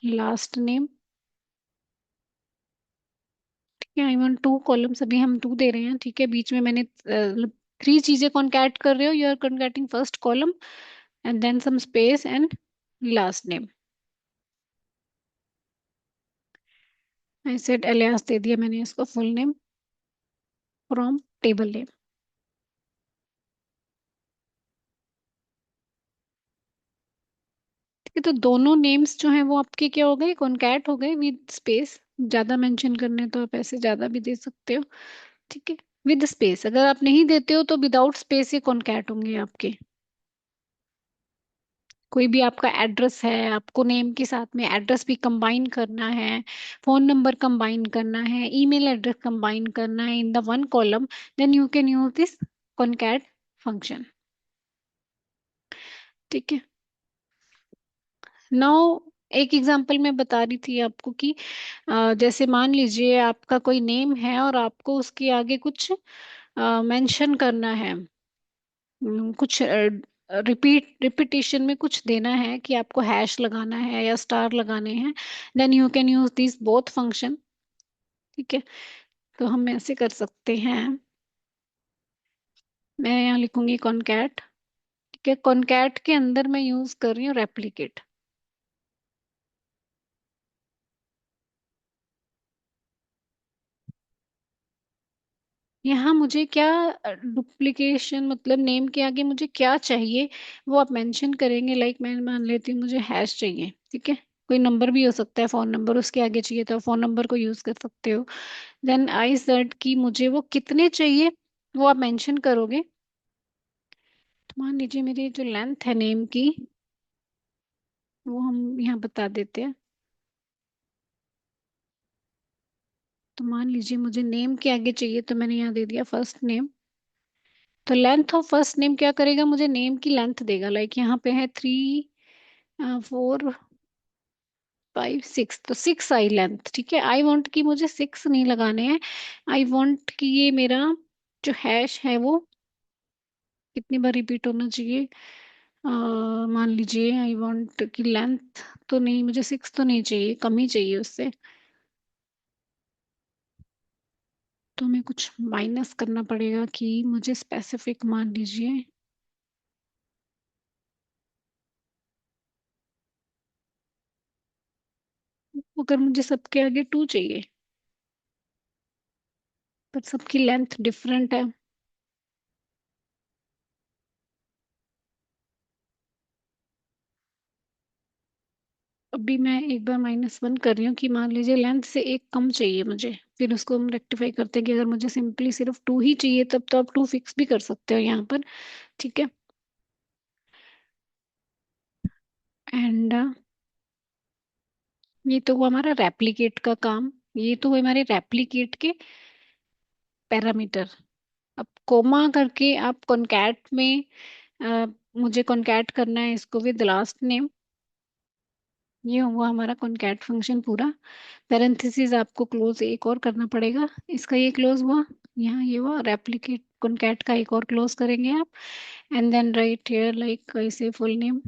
लास्ट नेम। ठीक है, आई वांट टू कॉलम्स, अभी हम टू दे रहे हैं। ठीक है, बीच में मैंने थ्री चीजें कॉन्कैट कर रहे हो। You are concating first column and then some space and last name. I said alias दे दिया मैंने इसको, full name from table name. ठीक है, तो दोनों नेम्स जो हैं वो आपके क्या हो गए, कॉन्कैट हो गए विद स्पेस। ज्यादा मेंशन करने तो आप ऐसे ज्यादा भी दे सकते हो। ठीक है, विद स्पेस। अगर आप नहीं देते हो तो विदाउट स्पेस ये कॉन्कैट होंगे आपके। कोई भी आपका एड्रेस है, आपको नेम के साथ में एड्रेस भी कंबाइन करना है, फोन नंबर कंबाइन करना है, ईमेल एड्रेस कंबाइन करना है in the one column, then you can use this concat function. ठीक है, नाउ एक एग्जांपल मैं बता रही थी आपको कि जैसे मान लीजिए आपका कोई नेम है और आपको उसके आगे कुछ मेंशन करना है। कुछ रिपीटिशन में कुछ देना है कि आपको हैश लगाना है या स्टार लगाने हैं, then you can use this both function. ठीक है, तो हम ऐसे कर सकते हैं, मैं यहाँ लिखूंगी कॉनकैट। ठीक है, कॉनकैट के अंदर मैं यूज कर रही हूँ रेप्लिकेट। यहाँ मुझे क्या डुप्लीकेशन मतलब नेम के आगे मुझे क्या चाहिए वो आप मेंशन करेंगे। लाइक मैं मान लेती हूँ मुझे हैश चाहिए, ठीक है। कोई नंबर भी हो सकता है, फोन नंबर उसके आगे चाहिए तो फोन नंबर को यूज कर सकते हो। देन आई सेड कि मुझे वो कितने चाहिए वो आप मेंशन करोगे। तो मान लीजिए मेरी जो लेंथ है नेम की वो हम यहाँ बता देते हैं। तो मान लीजिए मुझे नेम के आगे चाहिए तो मैंने यहाँ दे दिया फर्स्ट नेम। तो लेंथ ऑफ फर्स्ट नेम क्या करेगा, मुझे नेम की लेंथ देगा। लाइक यहाँ पे है 3 4 5 6, तो 6 आई लेंथ। ठीक है, आई वांट कि मुझे 6 नहीं लगाने हैं। आई वांट कि ये मेरा जो हैश है वो कितनी बार रिपीट होना चाहिए। मान लीजिए आई वांट कि लेंथ तो नहीं, मुझे 6 तो नहीं चाहिए, कम ही चाहिए उससे। तो हमें कुछ माइनस करना पड़ेगा कि मुझे स्पेसिफिक मान लीजिए अगर मुझे सबके आगे 2 चाहिए पर सबकी लेंथ डिफरेंट है। अभी मैं एक बार -1 कर रही हूँ कि मान लीजिए लेंथ से एक कम चाहिए मुझे। फिर उसको हम रेक्टिफाई करते हैं कि अगर मुझे सिंपली सिर्फ 2 ही चाहिए तब तो आप 2 फिक्स भी कर सकते हो यहाँ पर। ठीक है, एंड ये तो हुआ हमारा रेप्लिकेट का काम। ये तो हुए हमारे रेप्लिकेट के पैरामीटर। अब कोमा करके आप कॉनकैट में मुझे कॉनकैट करना है इसको विद लास्ट नेम। ये हुआ हमारा कॉनकैट फंक्शन पूरा। पैरेंथेसिस आपको क्लोज एक और करना पड़ेगा, इसका ये क्लोज हुआ। यहाँ ये हुआ रेप्लिकेट कॉनकैट का एक और क्लोज करेंगे आप। And then write here like ऐसे full name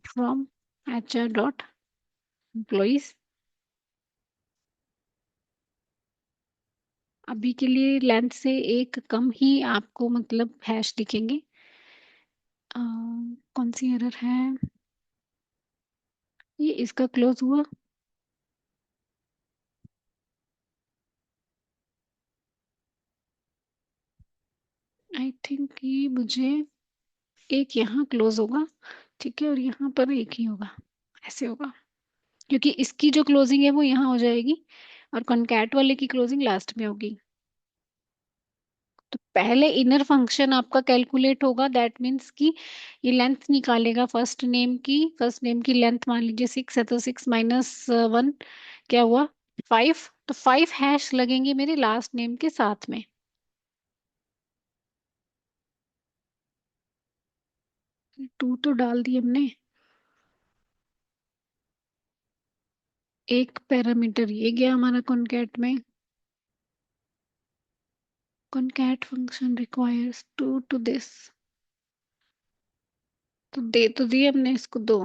from HR dot employees. अभी के लिए लेंथ से एक कम ही आपको मतलब हैश दिखेंगे। अ, कौन सी एरर है, ये इसका क्लोज हुआ। आई थिंक ये मुझे एक यहाँ क्लोज होगा, ठीक है, और यहाँ पर एक ही होगा। ऐसे होगा क्योंकि इसकी जो क्लोजिंग है वो यहाँ हो जाएगी और कॉनकैट वाले की क्लोजिंग लास्ट में होगी। तो पहले इनर फंक्शन आपका कैलकुलेट होगा, दैट मीन्स कि ये लेंथ निकालेगा फर्स्ट नेम की। फर्स्ट नेम की लेंथ मान लीजिए 6 है तो 6 - 1 क्या हुआ, 5। तो 5 हैश लगेंगे मेरे लास्ट नेम के साथ में। 2 तो डाल दिए हमने। एक पैरामीटर ये गया हमारा कॉनकैट में। Concat function requires 2 to this, तो दे तो दिए हमने इसको 2।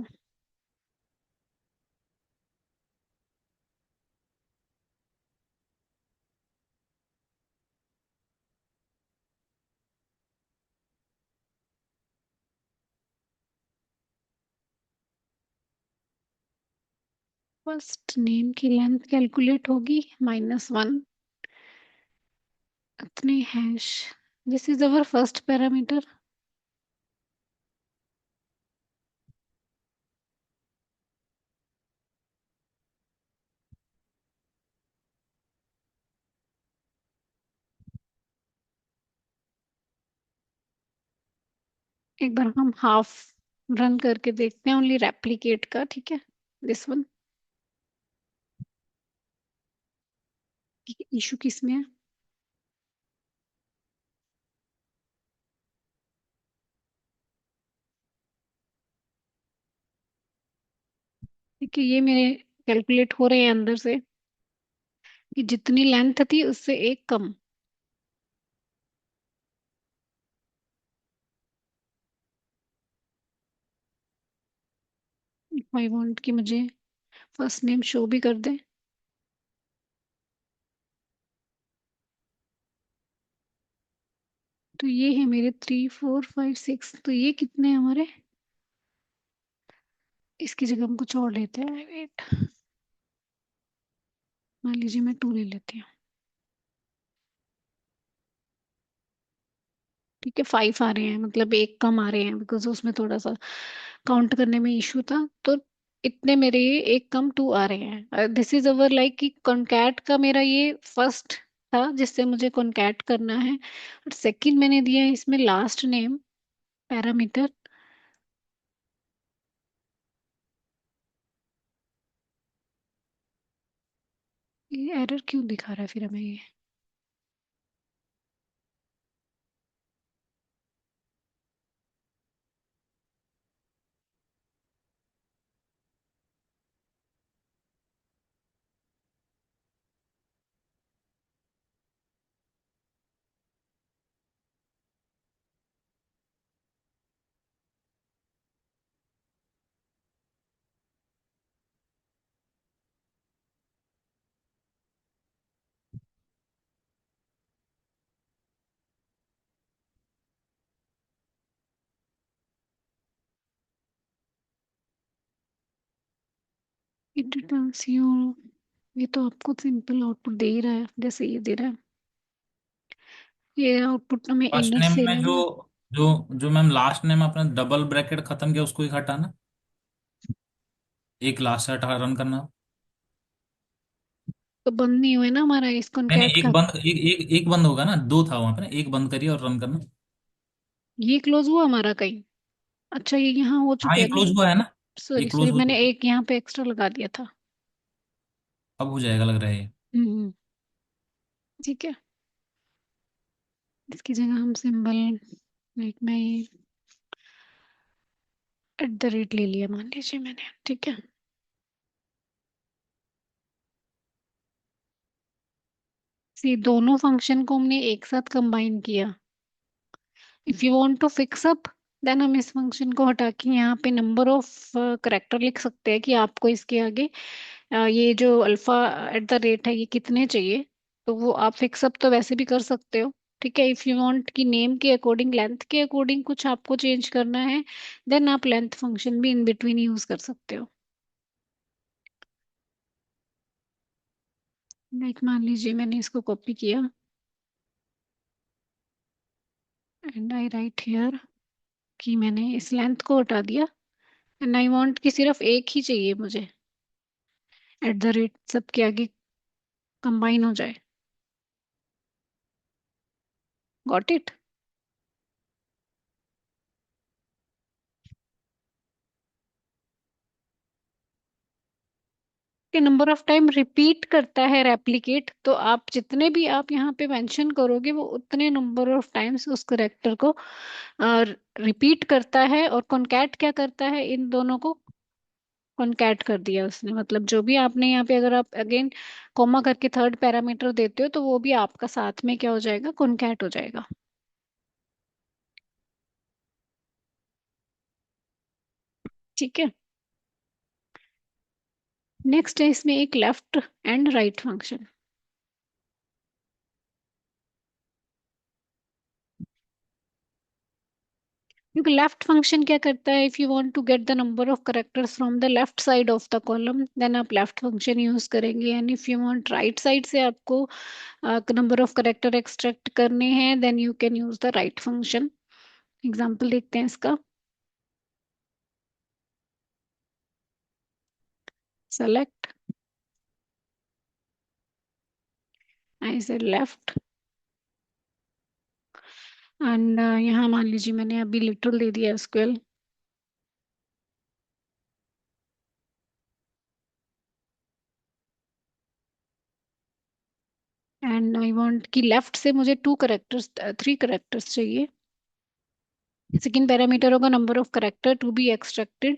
फर्स्ट नेम की लेंथ कैलकुलेट होगी -1 इतने hash. This is our first parameter. एक बार हम हाफ रन करके देखते हैं ओनली रेप्लिकेट का, ठीक है। दिस वन इशू किस में है। देखिए ये मेरे कैलकुलेट हो रहे हैं अंदर से कि जितनी लेंथ थी उससे एक कम। आई वांट कि मुझे फर्स्ट नेम शो भी कर दे। ये है मेरे 3 4 5 6, तो ये कितने हैं हमारे? इसकी जगह हम कुछ और लेते हैं, वेट। मान लीजिए मैं 2 ले लेती हूँ। ठीक है, 5 आ रहे हैं, मतलब एक कम आ रहे हैं, बिकॉज उसमें थोड़ा सा काउंट करने में इशू था। तो इतने मेरे ये एक कम 2 आ रहे हैं। दिस इज अवर लाइक कि कॉन्कैट का मेरा ये फर्स्ट था जिससे मुझे कॉन्कैट करना है, और सेकंड मैंने दिया है इसमें लास्ट नेम पैरामीटर। ये एरर क्यों दिखा रहा है फिर हमें ये? इट रिटर्न्स यू, ये तो आपको सिंपल आउटपुट दे ही रहा है, जैसे ये दे रहा है। ये आउटपुट हमें फर्स्ट एनएस नेम से में जो लेना है। जो जो मैम लास्ट नेम अपने डबल ब्रैकेट खत्म किया उसको ही हटाना, एक लास्ट से हटा रन करना। तो बंद नहीं हुए ना हमारा इस नहीं नहीं, कॉन्कैट एक का? बंद, एक बंद होगा ना, दो था वहां पे ना, एक बंद करिए और रन करना। ये क्लोज हुआ हमारा कहीं? अच्छा, ये यहाँ हो हाँ चुका ये है ना। क्लोज हुआ है ना, ये सॉरी क्लोज सॉरी, हो मैंने चुका है। एक यहाँ पे एक्स्ट्रा लगा दिया था। अब हो जाएगा लग रहा है ये। हम्म। ठीक है, इसकी जगह हम सिंबल, लाइक मैं ये @ ले लिया मान लीजिए मैंने, ठीक है। सी, दोनों फंक्शन को हमने एक साथ कंबाइन किया। If you want to fix up, then हम इस फंक्शन को हटा के यहाँ पे नंबर ऑफ करेक्टर लिख सकते हैं कि आपको इसके आगे ये जो अल्फा @ है ये कितने चाहिए। तो वो आप फिक्स अप तो वैसे भी कर सकते हो। ठीक है, इफ यू वांट कि नेम के अकॉर्डिंग, लेंथ के अकॉर्डिंग कुछ आपको चेंज करना है, देन आप लेंथ फंक्शन भी इन बिटवीन यूज कर सकते हो। लाइक मान लीजिए मैंने इसको कॉपी किया एंड आई राइट हियर कि मैंने इस लेंथ को हटा दिया, एंड आई वांट कि सिर्फ एक ही चाहिए मुझे, @ सबके आगे कंबाइन हो जाए। Got it? के नंबर ऑफ टाइम रिपीट करता है रेप्लिकेट, तो आप जितने भी आप यहाँ पे मेंशन करोगे वो उतने नंबर ऑफ टाइम्स उस करेक्टर को रिपीट करता है। और कॉन्कैट क्या करता है, इन दोनों को कॉन्कैट कर दिया उसने, मतलब जो भी आपने यहाँ पे अगर आप अगेन कॉमा करके थर्ड पैरामीटर देते हो तो वो भी आपका साथ में क्या हो जाएगा, कॉन्कैट हो जाएगा। ठीक है, नेक्स्ट है इसमें एक लेफ्ट एंड राइट फंक्शन। क्योंकि लेफ्ट फंक्शन क्या करता है, if you want to get the number of characters from the left side of the column, then आप लेफ्ट फंक्शन यूज करेंगे। And if you want right side से आपको number of character extract करने हैं, then you can use the right function. Example देखते हैं इसका। Select, आई से लेफ्ट, एंड यहाँ मान लीजिए मैंने अभी लिटरल दे दिया स्क्वेयर, एंड आई वांट कि लेफ्ट से मुझे 2 करेक्टर्स 3 करेक्टर्स चाहिए। सेकेंड पैरामीटर होगा number of character to be extracted.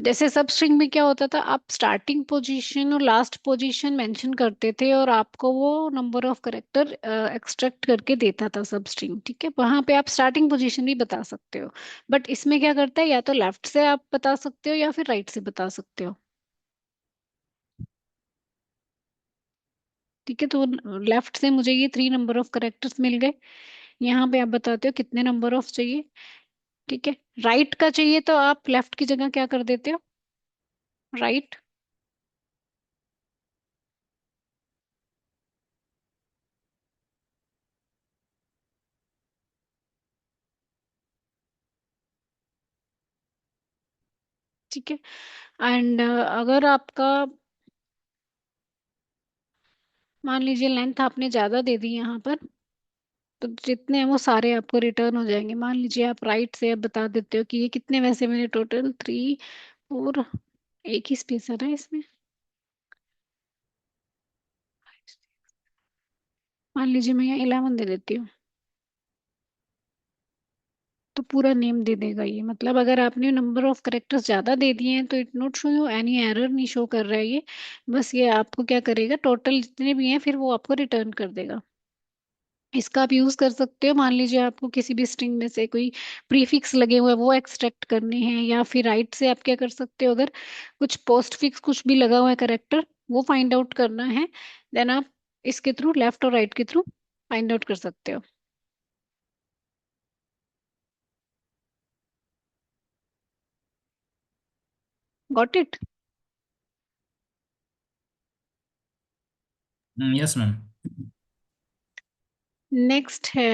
जैसे सब स्ट्रिंग में क्या होता था, आप स्टार्टिंग पोजीशन और लास्ट पोजीशन मेंशन करते थे और आपको वो नंबर ऑफ करेक्टर एक्सट्रैक्ट करके देता था सब स्ट्रिंग। ठीक है, वहां पे आप स्टार्टिंग पोजीशन भी बता सकते हो, बट इसमें क्या करता है, या तो लेफ्ट से आप बता सकते हो या फिर राइट से बता सकते हो। ठीक है, तो लेफ्ट से मुझे ये 3 नंबर ऑफ करेक्टर्स मिल गए। यहाँ पे आप बताते हो कितने नंबर ऑफ चाहिए। ठीक है, राइट का चाहिए तो आप लेफ्ट की जगह क्या कर देते हो, राइट। ठीक है, एंड अगर आपका मान लीजिए लेंथ आपने ज्यादा दे दी यहाँ पर, तो जितने हैं वो सारे आपको रिटर्न हो जाएंगे। मान लीजिए आप राइट से अब बता देते हो कि ये कितने वैसे मैंने टोटल 3 4, एक ही स्पेस है ना इसमें, मान लीजिए मैं यहाँ 11 दे देती हूँ, तो पूरा नेम दे देगा ये। मतलब अगर आपने नंबर ऑफ करेक्टर्स ज्यादा दे दिए हैं तो it not show you any error, नहीं शो कर रहा है ये। बस ये आपको क्या करेगा, टोटल जितने भी हैं फिर वो आपको रिटर्न कर देगा। इसका आप यूज कर सकते हो, मान लीजिए आपको किसी भी स्ट्रिंग में से कोई प्रीफिक्स लगे हुए हैं वो एक्सट्रैक्ट करने हैं, या फिर राइट से आप क्या कर सकते हो, अगर कुछ पोस्ट फिक्स कुछ भी लगा हुआ है करेक्टर वो फाइंड आउट करना है, देन आप इसके थ्रू, लेफ्ट और राइट के थ्रू फाइंड आउट कर सकते हो। Got it. Yes ma'am. Next है,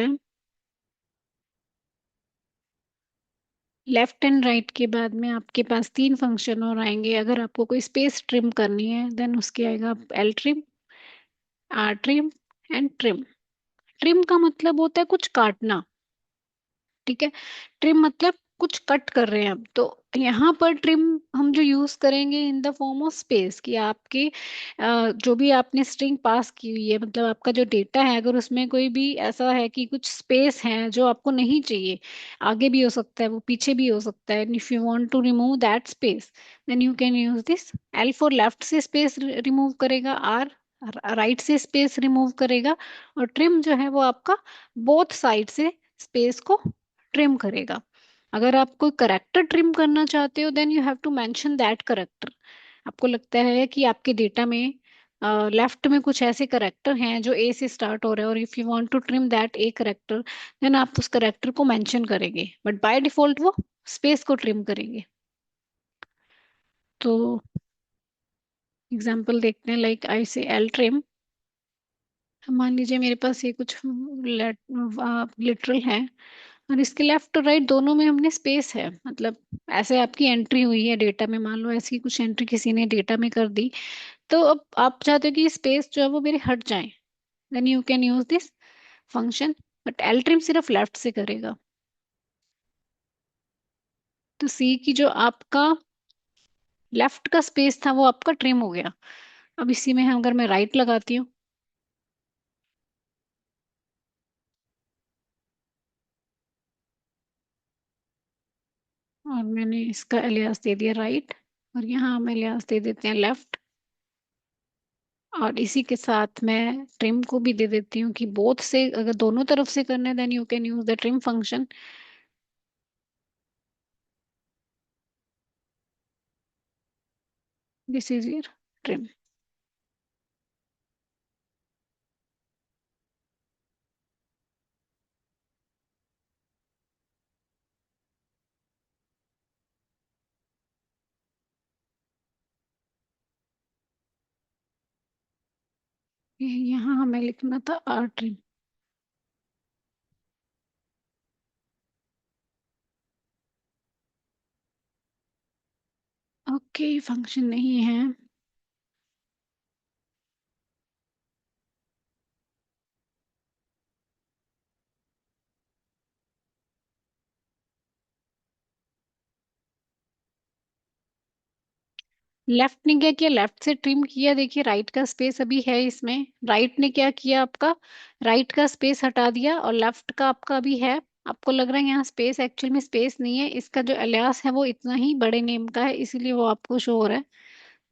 लेफ्ट एंड राइट के बाद में आपके पास 3 फंक्शन और आएंगे। अगर आपको कोई स्पेस ट्रिम करनी है देन उसके आएगा L trim, R trim and trim. Trim का मतलब होता है कुछ काटना। ठीक है, ट्रिम मतलब कुछ कट कर रहे हैं हम, तो यहाँ पर ट्रिम हम जो यूज करेंगे in the form of space, कि आपके जो भी आपने स्ट्रिंग पास की हुई है, मतलब आपका जो डेटा है, अगर उसमें कोई भी ऐसा है कि कुछ स्पेस है जो आपको नहीं चाहिए, आगे भी हो सकता है वो पीछे भी हो सकता है, if you want to remove that space then you can use this. L for left से स्पेस रिमूव करेगा, आर राइट से स्पेस रिमूव करेगा, और ट्रिम जो है वो आपका बोथ साइड से स्पेस को ट्रिम करेगा। अगर आप कोई करेक्टर ट्रिम करना चाहते हो then you have to mention that character. आपको लगता है कि आपके डेटा में लेफ्ट में कुछ ऐसे करेक्टर हैं जो ए से स्टार्ट हो रहे हैं, और if you want to trim that A character then आप उस करेक्टर को मेंशन करेंगे, बट बाय डिफॉल्ट वो स्पेस को ट्रिम करेंगे। तो एग्जांपल देखते हैं, लाइक आई से एल ट्रिम। मान लीजिए मेरे पास ये कुछ लिटरल है, और इसके लेफ्ट और राइट दोनों में हमने स्पेस है, मतलब ऐसे आपकी एंट्री हुई है डेटा में, मान लो ऐसी कुछ एंट्री किसी ने डेटा में कर दी, तो अब आप चाहते हो कि स्पेस जो है वो मेरे हट जाए, then you can use this function. But L trim सिर्फ लेफ्ट से करेगा, तो सी की जो आपका लेफ्ट का स्पेस था वो आपका ट्रिम हो गया। अब इसी में अगर मैं राइट लगाती हूँ, और मैंने इसका एलियास दे दिया राइट, और यहाँ हम एलियास दे देते हैं लेफ्ट, और इसी के साथ मैं ट्रिम को भी दे देती हूँ कि बोथ से अगर दोनों तरफ से करना है then you can use the trim function. This is your trim. यहाँ हमें लिखना था आर ट्रिम। ओके, फंक्शन नहीं है। लेफ्ट ने क्या किया, लेफ्ट से ट्रिम किया, देखिए राइट का स्पेस अभी है इसमें, राइट ने क्या किया, आपका राइट का स्पेस हटा दिया, और लेफ्ट का आपका अभी है। आपको लग रहा है यहाँ स्पेस, एक्चुअल में स्पेस नहीं है, इसका जो अलियास है वो इतना ही बड़े नेम का है, इसीलिए वो आपको शो हो रहा है।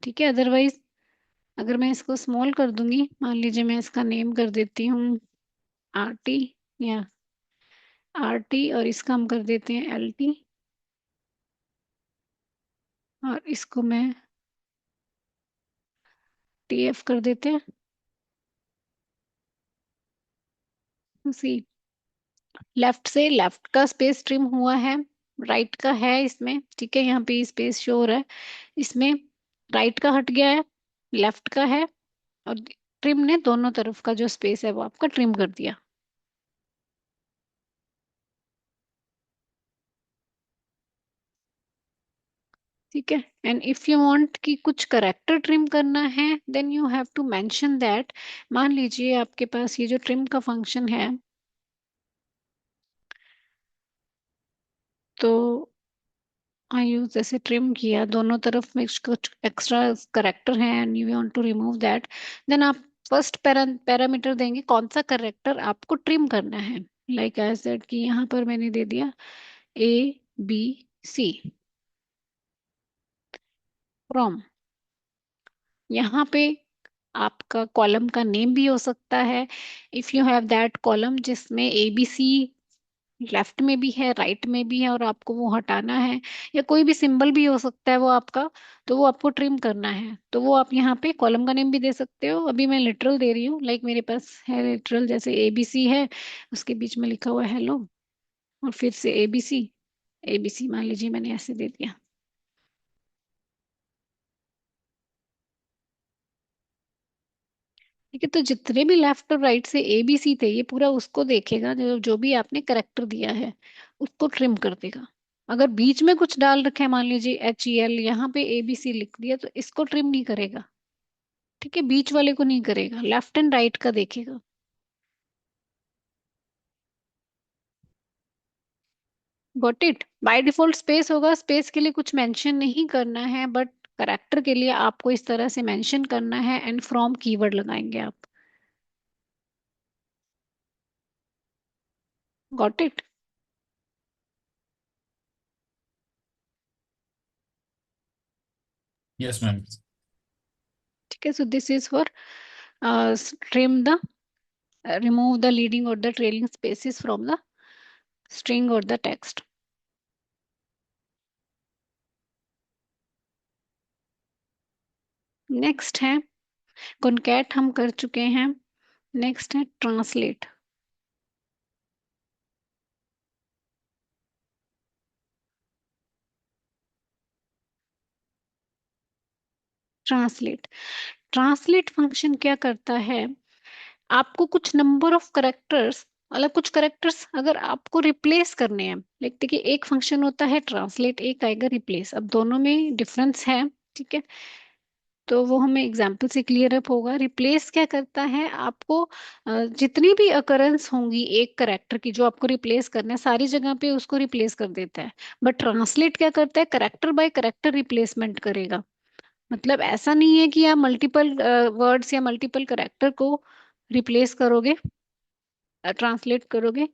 ठीक है, अदरवाइज अगर मैं इसको स्मॉल कर दूंगी, मान लीजिए मैं इसका नेम कर देती हूँ आर टी, या आर टी, और इसका हम कर देते हैं एल टी, और इसको मैं टी एफ कर देते हैं, सी। लेफ्ट से लेफ्ट का स्पेस ट्रिम हुआ है, राइट का है इसमें, ठीक है, यहाँ पे स्पेस शो हो रहा है, इसमें राइट का हट गया है, लेफ्ट का है, और ट्रिम ने दोनों तरफ का जो स्पेस है वो आपका ट्रिम कर दिया। ठीक है। एंड इफ यू वांट कि कुछ करेक्टर ट्रिम करना है, then you have to mention that. मान लीजिए आपके पास ये जो ट्रिम का फंक्शन है, तो यूज जैसे ट्रिम किया दोनों तरफ में कुछ एक्स्ट्रा करेक्टर है and you want to remove that, then आप फर्स्ट पैरामीटर देंगे कौन सा करेक्टर आपको ट्रिम करना है। लाइक आई सेड कि यहाँ पर मैंने दे दिया ABC फ्रॉम, यहाँ पे आपका कॉलम का नेम भी हो सकता है, if you have that column जिसमें ABC लेफ्ट में भी है राइट में भी है और आपको वो हटाना है, या कोई भी सिंबल भी हो सकता है वो आपका, तो वो आपको ट्रिम करना है, तो वो आप यहाँ पे कॉलम का नेम भी दे सकते हो। अभी मैं लिटरल दे रही हूँ, लाइक मेरे पास है लिटरल, जैसे ABC है, उसके बीच में लिखा हुआ है हेलो, और फिर से ABC, ABC मान लीजिए मैंने ऐसे दे दिया। ठीक है, तो जितने भी लेफ्ट और राइट से ABC थे ये पूरा उसको देखेगा, जो जो भी आपने करेक्टर दिया है उसको ट्रिम कर देगा। अगर बीच में कुछ डाल रखे हैं, मान लीजिए HEL, यहाँ पे ABC लिख दिया, तो इसको ट्रिम नहीं करेगा। ठीक है, बीच वाले को नहीं करेगा, लेफ्ट एंड राइट का देखेगा। Got it. By default space होगा, स्पेस के लिए कुछ मेंशन नहीं करना है, बट करेक्टर के लिए आपको इस तरह से मेंशन करना है, एंड फ्रॉम कीवर्ड लगाएंगे आप। Got it. Yes, ma'am. ठीक है, so this is for trim the, remove the leading or the trailing spaces from the string or the text. Next है concat, हम कर चुके हैं। नेक्स्ट है ट्रांसलेट। ट्रांसलेट, ट्रांसलेट फंक्शन क्या करता है, आपको कुछ नंबर ऑफ करेक्टर्स, मतलब कुछ करेक्टर्स अगर आपको रिप्लेस करने हैं, लाइक देखिए एक फंक्शन होता है ट्रांसलेट, एक आएगा रिप्लेस, अब दोनों में डिफरेंस है। ठीक है, तो वो हमें एग्जाम्पल से क्लियर अप होगा। रिप्लेस क्या करता है, आपको जितनी भी अकरेंस होंगी एक करेक्टर की जो आपको रिप्लेस करना है, सारी जगह पे उसको रिप्लेस कर देता है। बट ट्रांसलेट क्या करता है, करेक्टर बाय करेक्टर रिप्लेसमेंट करेगा। मतलब ऐसा नहीं है कि आप मल्टीपल वर्ड्स या मल्टीपल करेक्टर को रिप्लेस करोगे, ट्रांसलेट करोगे।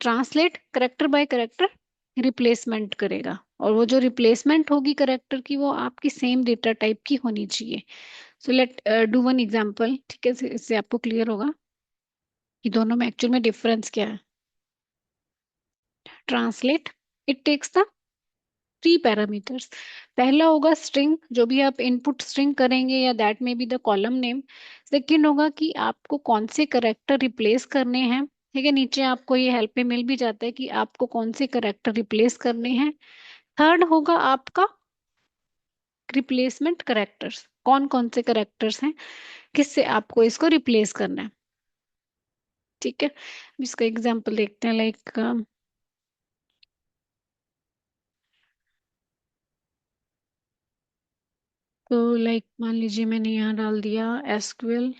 Translate character by character replacement करेगा, और वो जो रिप्लेसमेंट होगी करेक्टर की वो आपकी सेम डेटा टाइप की होनी चाहिए। So let do one example, ठीक है, इससे आपको क्लियर होगा कि दोनों में एक्चुअल में डिफरेंस क्या है। Translate, it takes the 3 parameters. पहला होगा स्ट्रिंग, जो भी आप इनपुट स्ट्रिंग करेंगे, या दैट में be the column name. Second होगा कि आपको कौन से करेक्टर रिप्लेस करने हैं। ठीक है, नीचे आपको ये हेल्प में मिल भी जाता है कि आपको कौन से करेक्टर रिप्लेस करने हैं। थर्ड होगा आपका रिप्लेसमेंट करेक्टर्स, कौन कौन से करेक्टर्स हैं, किससे आपको इसको रिप्लेस करना है। ठीक है, इसका एग्जांपल देखते हैं, लाइक तो लाइक मान लीजिए मैंने यहाँ डाल दिया एसक्यूएल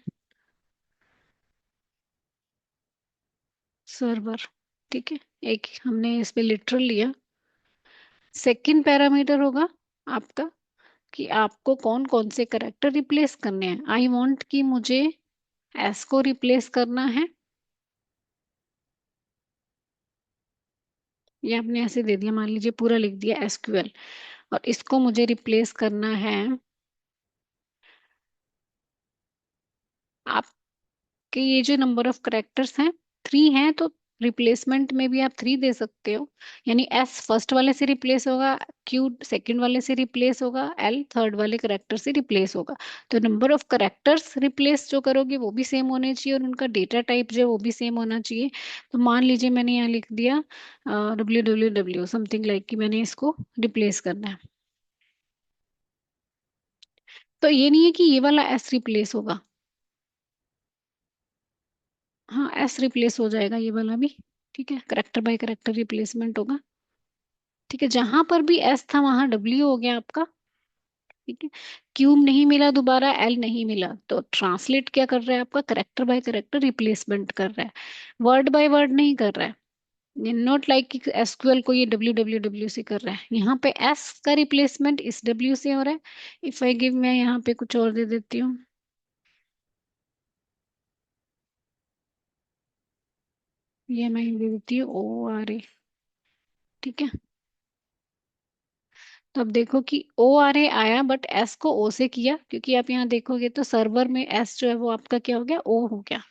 सर्वर। ठीक है, एक हमने इस पे लिटरल लिया। सेकंड पैरामीटर होगा आपका कि आपको कौन कौन से करेक्टर रिप्लेस करने हैं। आई वांट कि मुझे एस को रिप्लेस करना है, ये आपने ऐसे दे दिया, मान लीजिए पूरा लिख दिया एसक्यूएल, और इसको मुझे रिप्लेस करना है। आपके ये जो नंबर ऑफ करेक्टर्स हैं 3 हैं, तो रिप्लेसमेंट में भी आप 3 दे सकते हो, यानी एस फर्स्ट वाले से रिप्लेस होगा, क्यू सेकंड वाले से रिप्लेस होगा, एल थर्ड वाले करेक्टर से रिप्लेस होगा। तो नंबर ऑफ करेक्टर्स रिप्लेस जो करोगे वो भी सेम होने चाहिए, और उनका डेटा टाइप जो है वो भी सेम होना चाहिए। तो मान लीजिए मैंने यहाँ लिख दिया www समथिंग लाइक कि मैंने इसको रिप्लेस करना है। तो ये नहीं है कि ये वाला एस रिप्लेस होगा, हाँ एस रिप्लेस हो जाएगा ये वाला भी। ठीक है, करेक्टर बाय करेक्टर रिप्लेसमेंट होगा। ठीक है, जहां पर भी एस था वहां डब्ल्यू हो गया आपका। ठीक है, क्यूब नहीं मिला, दोबारा एल नहीं मिला, तो ट्रांसलेट क्या कर रहा है आपका, करेक्टर बाय करेक्टर रिप्लेसमेंट कर रहा है, वर्ड बाय वर्ड नहीं कर रहा है। नॉट लाइक कि एसक्यूएल को ये डब्ल्यू डब्ल्यू डब्ल्यू से कर रहा है, यहाँ पे एस का रिप्लेसमेंट इस डब्ल्यू से हो रहा है। इफ आई गिव, मैं यहाँ पे कुछ और दे देती हूँ, ये मैं दे देती हूँ ओ आर ए। ठीक है, तो अब देखो कि ओ आर ए आया बट एस को ओ से किया, क्योंकि आप यहाँ देखोगे तो सर्वर में एस जो है वो आपका क्या हो गया, ओ हो गया।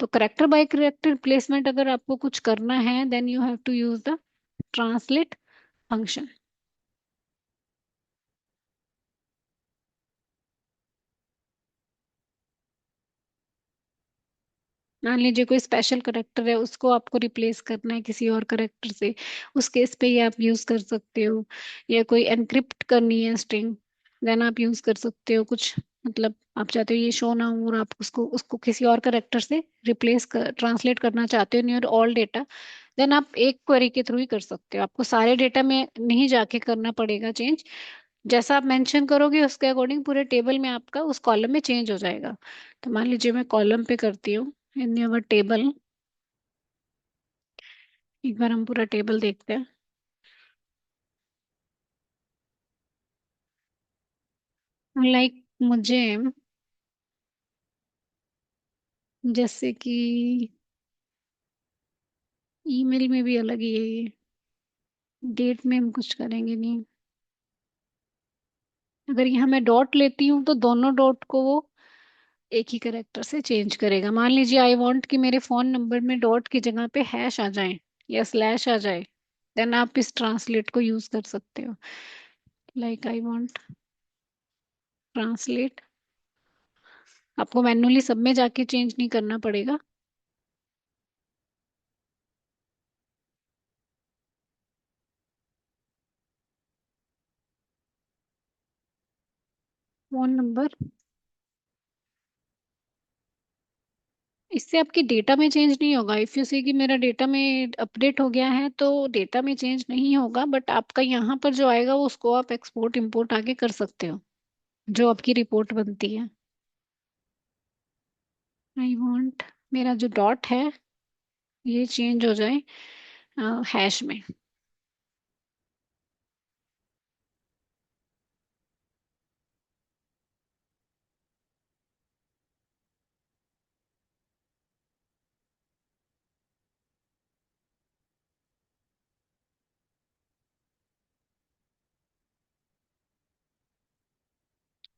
तो करेक्टर बाय करेक्टर रिप्लेसमेंट अगर आपको कुछ करना है, then you have to use the translate function. मान लीजिए कोई स्पेशल करेक्टर है, उसको आपको रिप्लेस करना है किसी और करेक्टर से, उस केस पे ये आप यूज कर सकते हो। या कोई एनक्रिप्ट करनी है स्ट्रिंग, देन आप यूज कर सकते हो कुछ, मतलब आप चाहते हो ये शो ना हो और आप उसको उसको किसी और करेक्टर से रिप्लेस कर ट्रांसलेट करना चाहते हो नियर ऑल डेटा, देन आप एक क्वेरी के थ्रू ही कर सकते हो, आपको सारे डेटा में नहीं जाके करना पड़ेगा चेंज। जैसा आप मेंशन करोगे उसके अकॉर्डिंग पूरे टेबल में आपका उस कॉलम में चेंज हो जाएगा। तो मान लीजिए मैं कॉलम पे करती हूँ, इन योर टेबल, एक बार हम पूरा टेबल देखते हैं। लाइक मुझे, जैसे कि ईमेल में भी अलग ही है ये, डेट में हम कुछ करेंगे नहीं। अगर यहाँ मैं डॉट लेती हूँ तो दोनों डॉट को वो एक ही करेक्टर से चेंज करेगा। मान लीजिए आई वांट कि मेरे फोन नंबर में डॉट की जगह पे हैश आ जाए या स्लैश आ जाए, देन आप इस ट्रांसलेट को यूज कर सकते हो। लाइक आई वांट ट्रांसलेट, आपको मैन्युअली सब में जाके चेंज नहीं करना पड़ेगा। फोन नंबर, इससे आपके डेटा में चेंज नहीं होगा। इफ यू सी कि मेरा डेटा में अपडेट हो गया है तो डेटा में चेंज नहीं होगा, बट आपका यहाँ पर जो आएगा वो उसको आप एक्सपोर्ट इंपोर्ट आगे कर सकते हो, जो आपकी रिपोर्ट बनती है। आई वांट मेरा जो डॉट है ये चेंज हो जाए हैश में।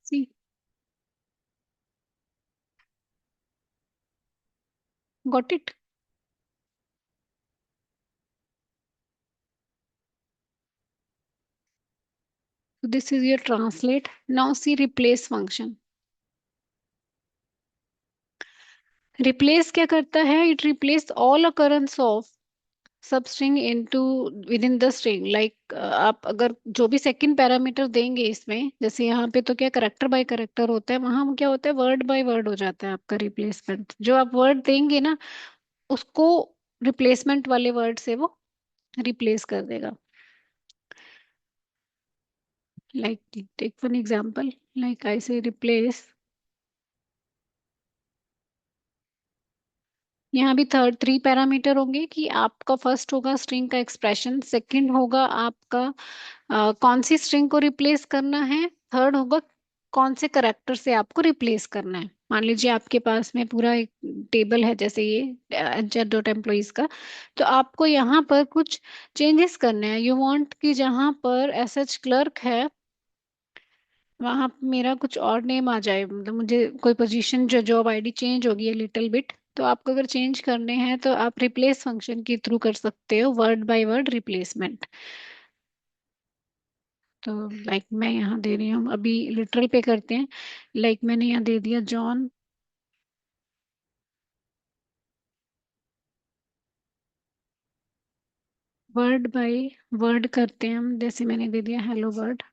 See, got it. This is your translate. Now see replace function. Replace क्या करता है, it replace all occurrence of substring into within the string. Like आप अगर जो भी सेकंड पैरामीटर देंगे इसमें, जैसे यहाँ पे तो क्या करेक्टर बाय करेक्टर होता है, वहां क्या होता है वर्ड बाय वर्ड हो जाता है आपका रिप्लेसमेंट। जो आप वर्ड देंगे ना उसको रिप्लेसमेंट वाले वर्ड से वो रिप्लेस कर देगा। Like take one example, like I से रिप्लेस, यहाँ भी थर्ड 3 पैरामीटर होंगे कि आपका फर्स्ट होगा स्ट्रिंग का एक्सप्रेशन, सेकंड होगा आपका कौन सी स्ट्रिंग को रिप्लेस करना है, थर्ड होगा कौन से करेक्टर से आपको रिप्लेस करना है। मान लीजिए आपके पास में पूरा एक टेबल है जैसे ये HR.employees का, तो आपको यहाँ पर कुछ चेंजेस करने हैं। यू वांट कि जहाँ पर SH क्लर्क है वहां मेरा कुछ और नेम आ जाए, मतलब मुझे कोई पोजीशन जो जॉब आईडी चेंज होगी लिटिल बिट, तो आपको अगर चेंज करने हैं तो आप रिप्लेस फंक्शन के थ्रू कर सकते हो, वर्ड बाय वर्ड रिप्लेसमेंट। तो लाइक मैं यहाँ दे रही हूँ, अभी लिटरल पे करते हैं। लाइक मैंने यहाँ दे दिया जॉन, वर्ड बाय वर्ड करते हैं हम, जैसे मैंने दे दिया हेलो वर्ड।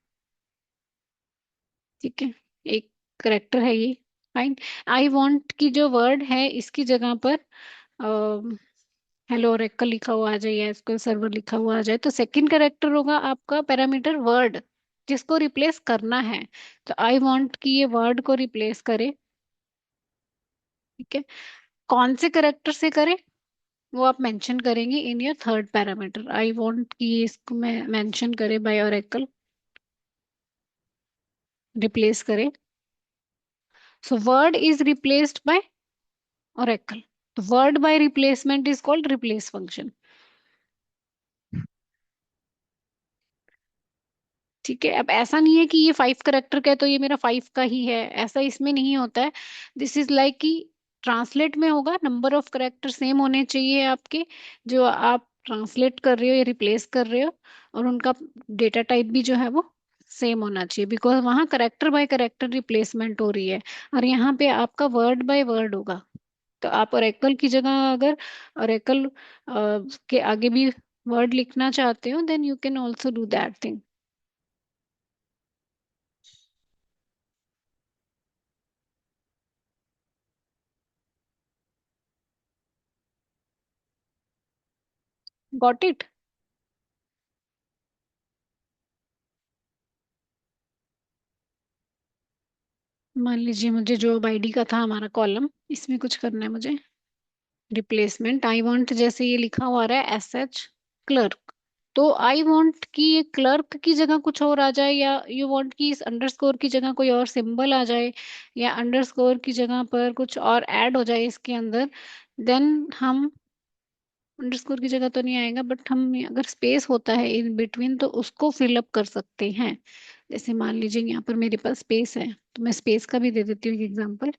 ठीक है, एक करेक्टर है ये। फाइन। आई वांट की जो वर्ड है इसकी जगह पर हेलो ओरेकल लिखा हुआ आ जाए या एसक्यूएल सर्वर लिखा हुआ आ जाए, तो सेकंड करेक्टर होगा आपका पैरामीटर वर्ड, जिसको रिप्लेस करना है। तो आई वांट की ये वर्ड को रिप्लेस करे। ठीक है, कौन से करेक्टर से करे वो आप मेंशन करेंगे in your third parameter. I want की इसको मैं मेंशन करे बाय ओरेकल, रिप्लेस करे। So word is replaced by Oracle. तो word by replacement is called replace function. ठीक है, अब ऐसा नहीं है कि ये 5 करेक्टर का है तो ये मेरा 5 का ही है, ऐसा इसमें नहीं होता है। दिस इज लाइक कि ट्रांसलेट में होगा, नंबर ऑफ करेक्टर सेम होने चाहिए आपके, जो आप ट्रांसलेट कर रहे हो या रिप्लेस कर रहे हो, और उनका डेटा टाइप भी जो है वो सेम होना चाहिए, बिकॉज वहाँ करेक्टर बाय करेक्टर रिप्लेसमेंट हो रही है, और यहाँ पे आपका वर्ड बाय वर्ड होगा। तो आप ओरेकल की जगह अगर ओरेकल के आगे भी वर्ड लिखना चाहते हो, then you can also do that thing. Got it? मान लीजिए मुझे जॉब आईडी का था हमारा कॉलम, इसमें कुछ करना है मुझे, रिप्लेसमेंट आई वांट, जैसे ये लिखा हुआ रहा है एस एच क्लर्क, तो आई वांट कि ये क्लर्क की जगह कुछ और आ जाए, या यू वांट कि इस अंडरस्कोर की जगह कोई और सिंबल आ जाए, या अंडरस्कोर की जगह पर कुछ और ऐड हो जाए इसके अंदर, देन हम, अंडरस्कोर की जगह तो नहीं आएगा, बट हम अगर स्पेस होता है इन बिटवीन तो उसको फिलअप कर सकते हैं। जैसे मान लीजिए यहाँ पर मेरे पास स्पेस है, तो मैं स्पेस का भी दे देती हूँ एग्जांपल।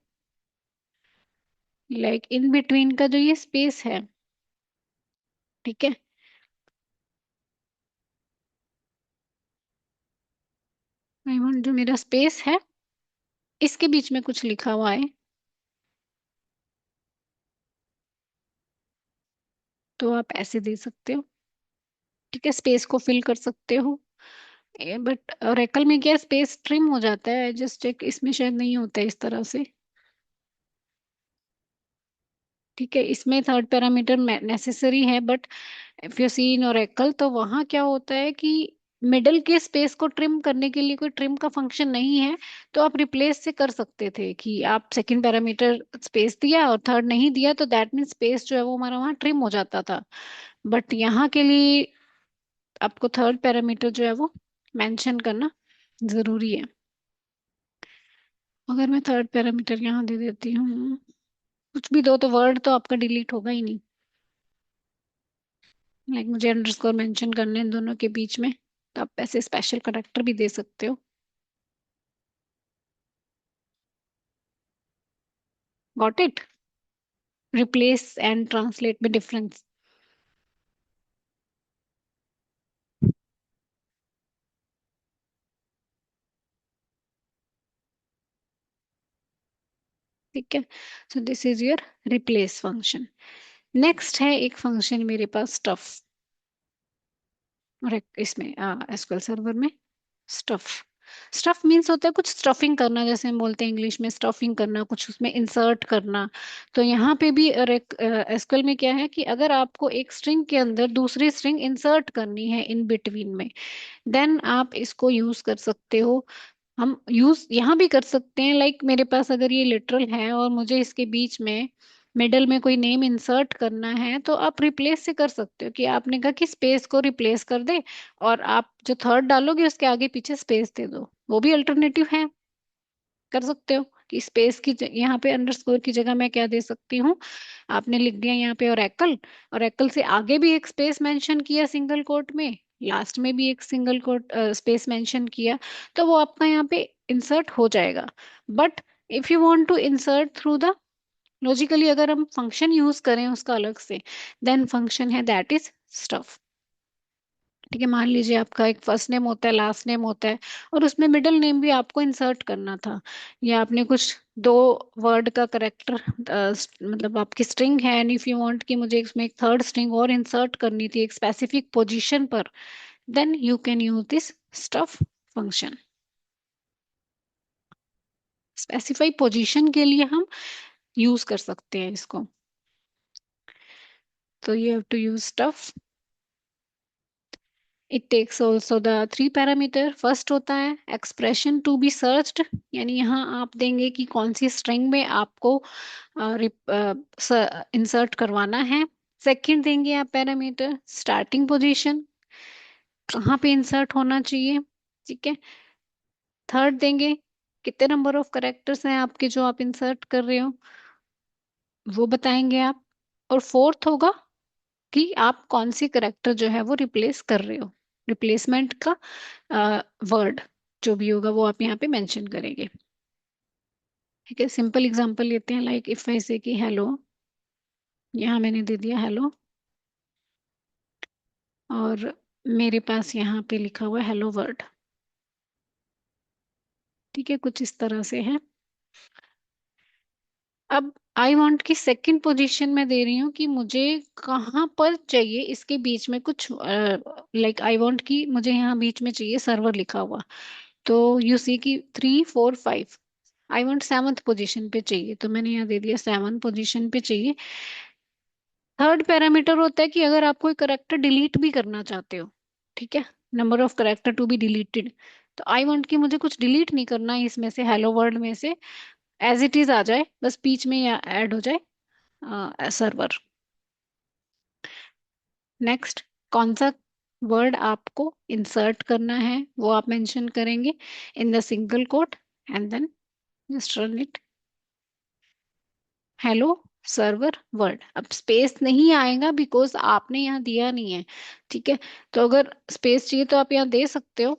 लाइक इन बिटवीन का जो ये स्पेस है, ठीक है, आई वांट जो मेरा स्पेस है इसके बीच में कुछ लिखा हुआ है, तो आप ऐसे दे सकते हो। ठीक है, स्पेस को फिल कर सकते हो। बट रेकल में क्या स्पेस ट्रिम हो जाता है, जस्ट चेक, इसमें शायद नहीं होता है इस तरह से। ठीक है, इसमें थर्ड पैरामीटर नेसेसरी है, but if you see in Oracle तो वहाँ क्या होता है कि मिडल के स्पेस को ट्रिम करने के लिए कोई ट्रिम का फंक्शन नहीं है, तो आप रिप्लेस से कर सकते थे कि आप सेकंड पैरामीटर स्पेस दिया और थर्ड नहीं दिया, तो दैट मीन स्पेस जो है वो हमारा वहाँ ट्रिम हो जाता था। बट यहाँ के लिए आपको थर्ड पैरामीटर जो है वो मेंशन करना जरूरी है। अगर मैं थर्ड पैरामीटर यहाँ दे देती हूँ, कुछ भी दो तो वर्ड तो आपका डिलीट होगा ही नहीं। लाइक मुझे अंडरस्कोर मेंशन करने हैं दोनों के बीच में, तो आप ऐसे स्पेशल करेक्टर भी दे सकते हो। Got it? Replace and translate में डिफरेंस। ठीक है, so this is your replace function. Next है एक फंक्शन मेरे पास स्टफ, और एक इसमें एसक्यूएल सर्वर में स्टफ। स्टफ मीन्स होता है कुछ स्टफिंग करना, जैसे हम बोलते हैं इंग्लिश में स्टफिंग करना, कुछ उसमें इंसर्ट करना। तो यहाँ पे भी एसक्यूएल में क्या है कि अगर आपको एक स्ट्रिंग के अंदर दूसरी स्ट्रिंग इंसर्ट करनी है इन बिटवीन में, देन आप इसको यूज कर सकते हो। हम यूज यहाँ भी कर सकते हैं, लाइक मेरे पास अगर ये लिटरल है और मुझे इसके बीच में मिडल में कोई नेम इंसर्ट करना है, तो आप रिप्लेस से कर सकते हो कि आपने कहा कि स्पेस को रिप्लेस कर दे, और आप जो थर्ड डालोगे उसके आगे पीछे स्पेस दे दो, वो भी अल्टरनेटिव है, कर सकते हो। कि स्पेस की यहाँ पे अंडरस्कोर की जगह मैं क्या दे सकती हूँ, आपने लिख दिया यहाँ पे ओरेकल, ओरेकल से आगे भी एक स्पेस मेंशन किया सिंगल कोट में, लास्ट में भी एक सिंगल कोट स्पेस मेंशन किया, तो वो आपका यहाँ पे इंसर्ट हो जाएगा। But if you want to insert through the logically अगर हम फंक्शन यूज करें उसका अलग से, देन फंक्शन है दैट इज स्टफ। ठीक है, मान लीजिए आपका एक फर्स्ट नेम होता है, लास्ट नेम होता है, और उसमें मिडिल नेम भी आपको इंसर्ट करना था, या आपने कुछ दो वर्ड का करेक्टर, मतलब आपकी स्ट्रिंग है, एंड इफ यू वांट कि मुझे इसमें एक थर्ड स्ट्रिंग और इंसर्ट करनी थी एक स्पेसिफिक पोजीशन पर, then you can use this stuff function. Specify position के लिए हम यूज कर सकते हैं इसको। तो you have to use stuff. It takes also the three parameter. First होता है एक्सप्रेशन टू बी सर्च्ड, यानी यहाँ आप देंगे कि कौन सी स्ट्रिंग में आपको इंसर्ट करवाना है। सेकंड देंगे आप पैरामीटर स्टार्टिंग पोजीशन, कहाँ पे इंसर्ट होना चाहिए। ठीक है। थर्ड देंगे कितने नंबर ऑफ करेक्टर्स हैं आपके जो आप इंसर्ट कर रहे हो, वो बताएंगे आप। और फोर्थ होगा कि आप कौन सी करेक्टर जो है वो रिप्लेस कर रहे हो, रिप्लेसमेंट का वर्ड जो भी होगा वो आप यहाँ पे मेंशन करेंगे। ठीक है, सिंपल एग्जांपल लेते हैं, लाइक इफ आई से कि हेलो, यहाँ मैंने दे दिया हेलो, और मेरे पास यहाँ पे लिखा हुआ है हेलो वर्ड। ठीक है, कुछ इस तरह से है। अब आई वांट की सेकंड पोजीशन में दे रही हूँ कि मुझे कहाँ पर चाहिए इसके बीच में कुछ, लाइक आई वांट की मुझे यहाँ बीच में चाहिए सर्वर लिखा हुआ। तो यू सी की 3 4 5, आई वांट सेवन्थ पोजीशन पे चाहिए, तो मैंने यहाँ दे दिया 7 पोजीशन पे चाहिए। थर्ड पैरामीटर होता है कि अगर आप कोई करेक्टर डिलीट भी करना चाहते हो, ठीक है, number of character to be deleted, तो आई वांट कि मुझे कुछ डिलीट नहीं करना है इसमें से, हेलो वर्ड में से एज इट इज आ जाए, बस बीच में या ऐड हो जाए सर्वर। नेक्स्ट, कौन सा वर्ड आपको इंसर्ट करना है वो आप मेंशन करेंगे in the single quote, and then just run it, hello server word. अब स्पेस नहीं आएगा बिकॉज आपने यहाँ दिया नहीं है। ठीक है, तो अगर स्पेस चाहिए तो आप यहाँ दे सकते हो,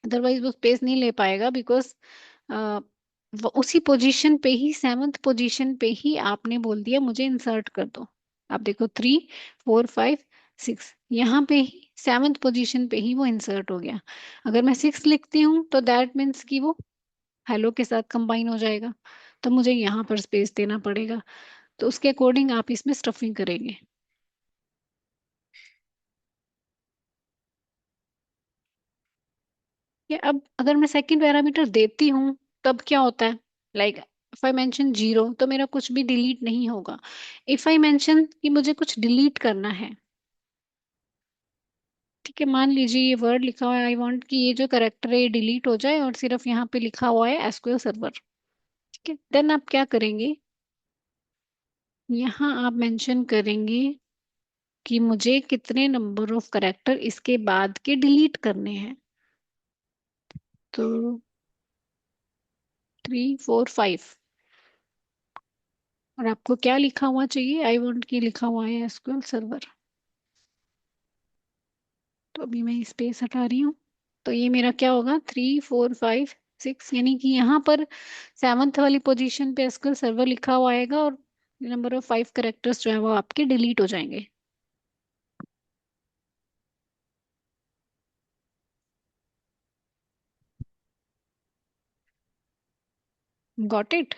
अदरवाइज वो स्पेस नहीं ले पाएगा बिकॉज उसी पोजीशन पे ही, सेवन्थ पोजीशन पे ही आपने बोल दिया मुझे इंसर्ट कर दो। आप देखो 3 4 5 6, यहाँ पे ही सेवन्थ पोजीशन पे ही वो इंसर्ट हो गया। अगर मैं 6 लिखती हूँ तो दैट मीन्स कि वो हेलो के साथ कंबाइन हो जाएगा, तो मुझे यहाँ पर स्पेस देना पड़ेगा। तो उसके अकॉर्डिंग आप इसमें स्टफिंग करेंगे। ये अब अगर मैं सेकंड पैरामीटर देती हूँ तब क्या होता है, लाइक इफ आई मेंशन 0 तो मेरा कुछ भी डिलीट नहीं होगा। इफ आई मेंशन कि मुझे कुछ डिलीट करना है, ठीक है, मान लीजिए ये वर्ड लिखा हुआ है आई वांट कि ये जो करेक्टर है ये डिलीट हो जाए और सिर्फ यहाँ पे लिखा हुआ है एसक्यूएल सर्वर। ठीक है, देन आप क्या करेंगे, यहाँ आप मेंशन करेंगे कि मुझे कितने नंबर ऑफ करेक्टर इसके बाद के डिलीट करने हैं। तो 3 4 5, और आपको क्या लिखा हुआ चाहिए, आई वांट की लिखा हुआ है एसक्यूएल सर्वर। तो अभी मैं स्पेस हटा रही हूँ, तो ये मेरा क्या होगा 3 4 5 6, यानी कि यहाँ पर सेवन्थ वाली पोजीशन पे एसक्यूएल सर्वर लिखा हुआ आएगा, और नंबर ऑफ 5 करेक्टर्स जो है वो आपके डिलीट हो जाएंगे। Got it.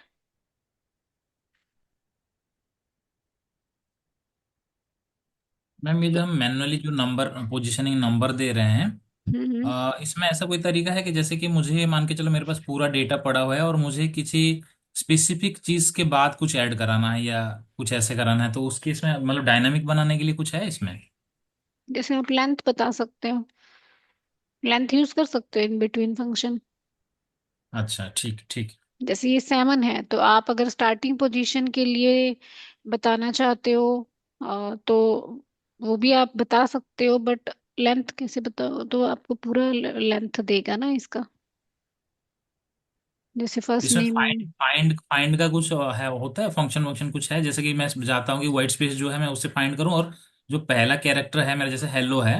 मैम ये जो हम मैनुअली जो नंबर पोजीशनिंग नंबर दे रहे हैं, हम्म। इसमें ऐसा कोई तरीका है कि जैसे कि मुझे मान के चलो मेरे पास पूरा डेटा पड़ा हुआ है और मुझे किसी स्पेसिफिक चीज के बाद कुछ ऐड कराना है या कुछ ऐसे कराना है, तो उसके इसमें मतलब डायनामिक बनाने के लिए कुछ है इसमें? जैसे आप लेंथ बता सकते हो, लेंथ यूज कर सकते हो इन बिटवीन फंक्शन। अच्छा, ठीक ठीक। जैसे ये 7 है तो आप अगर स्टार्टिंग पोजीशन के लिए बताना चाहते हो तो वो भी आप बता सकते हो, बट लेंथ कैसे बताओ, तो आपको पूरा लेंथ देगा ना इसका, जैसे फर्स्ट इसमें नेम। फाइंड फाइंड फाइंड का कुछ है, होता है फंक्शन वंक्शन कुछ है, जैसे कि मैं चाहता हूँ कि व्हाइट स्पेस जो है मैं उससे फाइंड करूँ, और जो पहला कैरेक्टर है मेरा जैसे हेलो है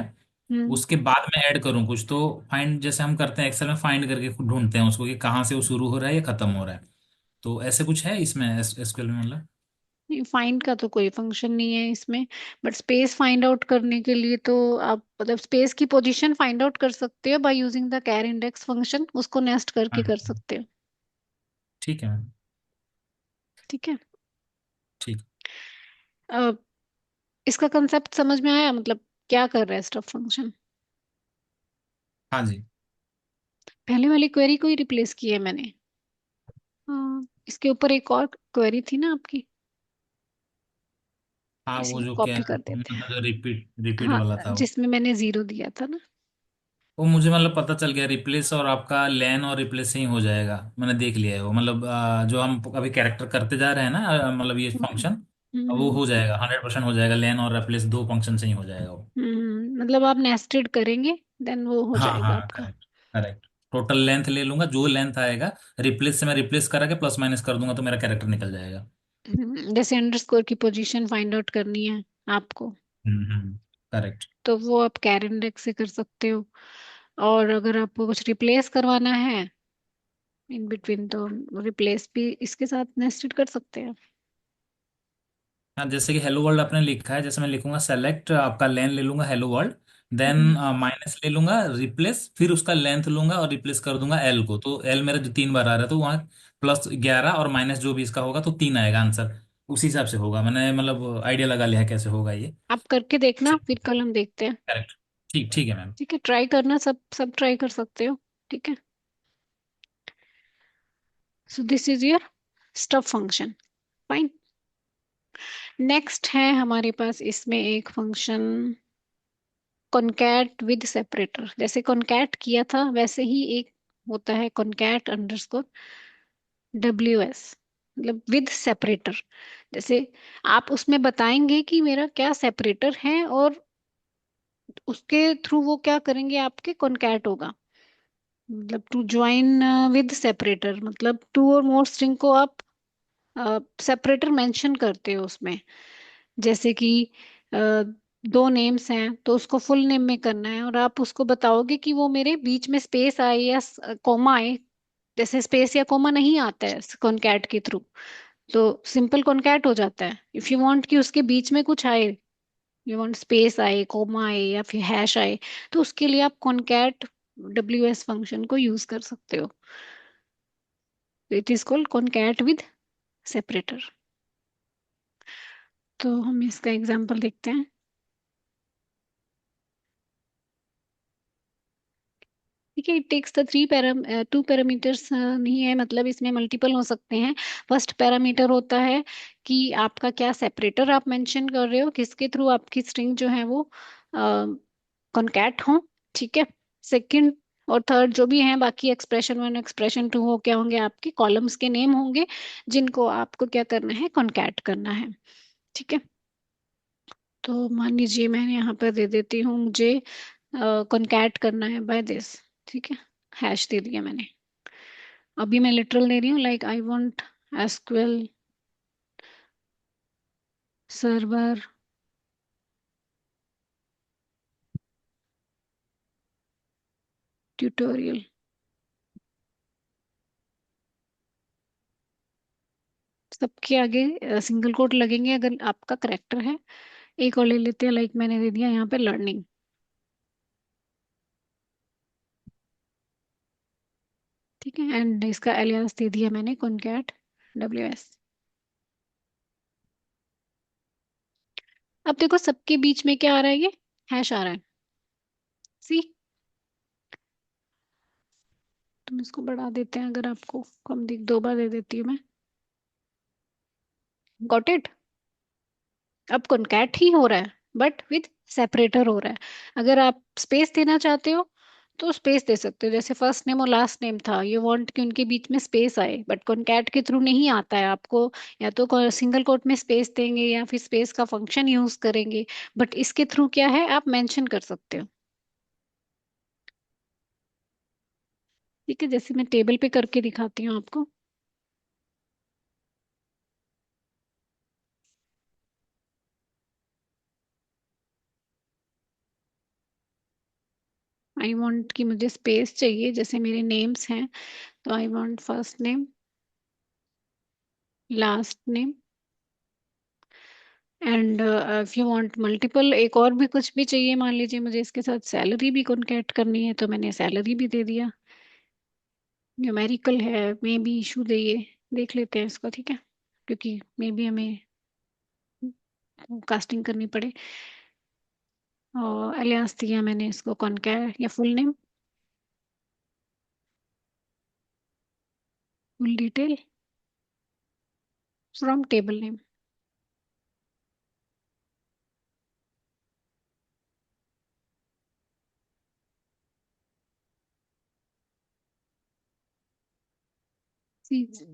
हम्म। उसके बाद में ऐड करूँ कुछ, तो फाइंड जैसे हम करते हैं एक्सेल में फाइंड करके ढूंढते हैं उसको कि कहाँ से वो शुरू हो रहा है या खत्म हो रहा है। तो ऐसे कुछ है इसमें एसक्यूएल में मतलब? फाइंड का तो कोई फंक्शन नहीं है इसमें, बट स्पेस फाइंड आउट करने के लिए तो आप मतलब स्पेस की पोजीशन फाइंड आउट कर सकते हो by using the char index function, उसको नेस्ट करके हाँ, कर सकते हो। ठीक है मैम। ठीक है। ठीक। अब इसका कंसेप्ट समझ में आया, मतलब क्या कर रहा है स्टफ फंक्शन? हाँ जी। पहले वाली क्वेरी को ही रिप्लेस की है मैंने। इसके ऊपर एक और क्वेरी थी ना आपकी, हाँ, इसी वो को जो क्या कॉपी कर देते हैं। मतलब जो रिपीट रिपीट हाँ, वाला था वो। जिसमें मैंने जीरो दिया था ना। वो मुझे मतलब पता चल गया, रिप्लेस और आपका लैन और रिप्लेस से ही हो जाएगा। मैंने देख लिया है वो, मतलब जो हम अभी कैरेक्टर करते जा रहे हैं ना, मतलब ये हम्म फंक्शन वो हम्म हो जाएगा, 100% हो जाएगा। लैन और रिप्लेस दो फंक्शन से ही हो जाएगा वो। मतलब आप नेस्टेड करेंगे, देन वो हो हाँ जाएगा हाँ, आपका। Correct correct. टोटल लेंथ ले लूंगा, जो लेंथ आएगा रिप्लेस से मैं रिप्लेस करा के प्लस माइनस कर दूंगा, तो मेरा कैरेक्टर निकल जाएगा। जैसे अंडरस्कोर की पोजीशन फाइंड आउट करनी है आपको, करेक्ट। तो वो आप कैर इंडेक्स से कर सकते हो। और अगर आपको कुछ रिप्लेस करवाना है इन बिटवीन, तो रिप्लेस भी इसके साथ नेस्टेड कर सकते हैं। हाँ, जैसे कि हेलो वर्ल्ड आपने लिखा है, जैसे मैं लिखूंगा सेलेक्ट, आपका लेन ले लूंगा हेलो वर्ल्ड, देन हम्म माइनस ले लूंगा रिप्लेस, फिर उसका लेंथ लूंगा और रिप्लेस कर दूंगा एल को, तो एल मेरा जो 3 बार आ रहा है, तो वहाँ +11 और माइनस जो भी इसका होगा तो 3 आएगा आंसर। उसी हिसाब से होगा, मैंने मतलब आइडिया लगा लिया है कैसे होगा ये। आप करके देखना, फिर कल हम देखते हैं। करेक्ट। ठीक, ठीक है मैम। ठीक है, ट्राई करना, सब सब ट्राई कर सकते हो। ठीक है। So this is your stuff function. Fine. Next है हमारे पास इसमें एक फंक्शन कॉनकैट विद सेपरेटर। जैसे कॉनकैट किया था वैसे ही एक होता है कॉनकैट अंडरस्कोर WS, मतलब विद सेपरेटर। जैसे आप उसमें बताएंगे कि मेरा क्या सेपरेटर है, और उसके थ्रू वो क्या करेंगे, आपके कॉनकैट होगा। मतलब टू ज्वाइन विद सेपरेटर, मतलब टू और मोर स्ट्रिंग को आप सेपरेटर मेंशन करते हो उसमें। जैसे कि अ, दो नेम्स हैं तो उसको फुल नेम में करना है, और आप उसको बताओगे कि वो मेरे बीच में स्पेस आए या कॉमा आए। जैसे स्पेस या कॉमा नहीं आता है कॉनकैट के थ्रू, तो सिंपल कॉनकैट हो जाता है। इफ यू वांट कि उसके बीच में कुछ आए, यू वांट स्पेस आए, कोमा आए, या फिर हैश आए, तो उसके लिए आप कॉनकैट WS फंक्शन को यूज कर सकते हो। It is called concat with separator. तो हम इसका एग्जांपल देखते हैं। ठीक है, it takes the three param 2 parameters नहीं है, मतलब इसमें मल्टीपल हो सकते हैं। फर्स्ट पैरामीटर होता है कि आपका क्या सेपरेटर आप मेंशन कर रहे हो, किसके थ्रू आपकी स्ट्रिंग जो है वो कॉनकैट हो। ठीक है। सेकंड और थर्ड जो भी हैं बाकी, एक्सप्रेशन 1 एक्सप्रेशन 2 हो, क्या होंगे, आपके कॉलम्स के नेम होंगे, जिनको आपको क्या करना है, कॉनकैट करना है। ठीक है। तो मान लीजिए मैंने यहाँ पर दे देती हूँ, मुझे कॉनकैट करना है बाय दिस। ठीक है, हैश दे दिया मैंने। अभी मैं लिटरल दे रही हूँ, like I want SQL server tutorial. सबके आगे सिंगल कोट लगेंगे अगर आपका करेक्टर है। एक और ले लेते हैं, लाइक मैंने दे दिया यहाँ पे लर्निंग। ठीक है, एंड इसका एलियास दे दिया मैंने कॉनकैट WS। अब देखो सबके बीच में क्या आ रहा है, ये हैश आ रहा है। सी, तुम इसको बढ़ा देते हैं, अगर आपको कम दिख, 2 बार दे देती हूँ मैं। Got it. अब कॉनकैट ही हो रहा है, बट विद सेपरेटर हो रहा है। अगर आप स्पेस देना चाहते हो तो स्पेस दे सकते हो, जैसे फर्स्ट नेम और लास्ट नेम था, यू वांट कि उनके बीच में स्पेस आए, बट कॉनकैट के थ्रू नहीं आता है आपको। या तो सिंगल कोट में स्पेस देंगे या फिर स्पेस का फंक्शन यूज करेंगे, बट इसके थ्रू क्या है, आप मेंशन कर सकते हो। ठीक है, जैसे मैं टेबल पे करके दिखाती हूँ आपको। आई वांट कि मुझे स्पेस चाहिए, जैसे मेरे नेम्स हैं, तो I want first name last name, and if you want multiple, एक और भी कुछ भी चाहिए, मान लीजिए मुझे इसके साथ सैलरी भी कॉन्कैट करनी है तो मैंने सैलरी भी दे दिया। न्यूमेरिकल है, मे बी इशू दे, ये देख लेते हैं इसको, ठीक है, क्योंकि मे बी हमें कास्टिंग करनी पड़े। और एलियास दिया मैंने इसको, कॉन्कैट या full name, full detail from table name.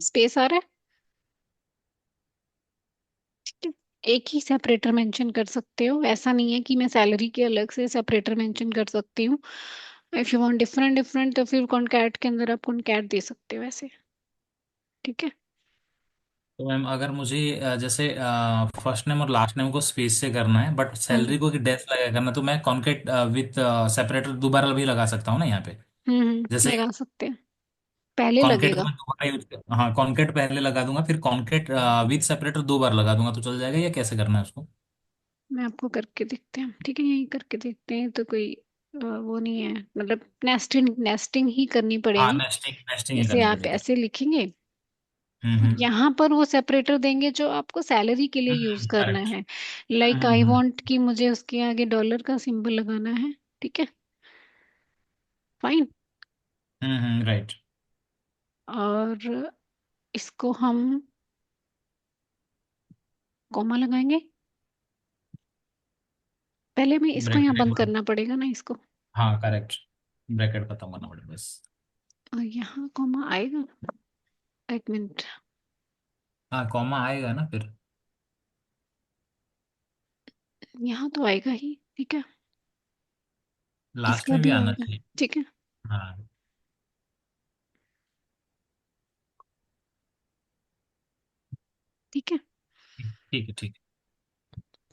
Space आ रहा है, ठीक है। एक ही सेपरेटर मेंशन कर सकते हो, ऐसा नहीं है कि मैं सैलरी के अलग से सेपरेटर मेंशन कर सकती हूँ। If you want different different तो फिर कॉन्कैट के अंदर आप कॉन्कैट दे सकते हो ऐसे, ठीक है। तो मैम अगर मुझे जैसे फर्स्ट नेम और लास्ट नेम को स्पेस से करना है बट हम्म सैलरी को डैश लगा करना, तो मैं कॉन्केट विथ सेपरेटर दोबारा भी लगा सकता हूँ ना यहाँ पे? जैसे लगा सकते हैं, पहले कॉन्केट को लगेगा। मैं दोबारा यूज कर, हाँ कॉन्केट पहले लगा दूंगा, फिर कॉन्केट विथ सेपरेटर 2 बार लगा दूंगा तो चल जाएगा, या कैसे करना है उसको? मैं आपको करके देखते हैं, ठीक है, यही करके देखते हैं, तो कोई वो नहीं है, मतलब नेस्टिंग नेस्टिंग ही करनी हाँ पड़ेगी। नेस्टिंग नेस्टिंग ही जैसे करनी आप पड़ेगी। ऐसे लिखेंगे और हम्म। यहाँ पर वो सेपरेटर देंगे जो आपको सैलरी के लिए यूज करना करेक्ट। है। Like I hmm. वांट कि मुझे उसके आगे डॉलर का सिंबल लगाना है, ठीक है, फाइन। राइट। और इसको हम कॉमा लगाएंगे, पहले में इसको यहाँ ब्रैकेट बंद करना पड़ेगा ना इसको। हाँ करेक्ट, ब्रैकेट खत्म करना पड़ेगा बस। और यहाँ कॉमा आएगा, एक मिनट, हाँ कॉमा आएगा ना फिर। यहाँ तो आएगा ही, ठीक है, लास्ट इसका में भी भी आना आएगा, चाहिए। ठीक है, हाँ ठीक है। ठीक ठीक है ठीक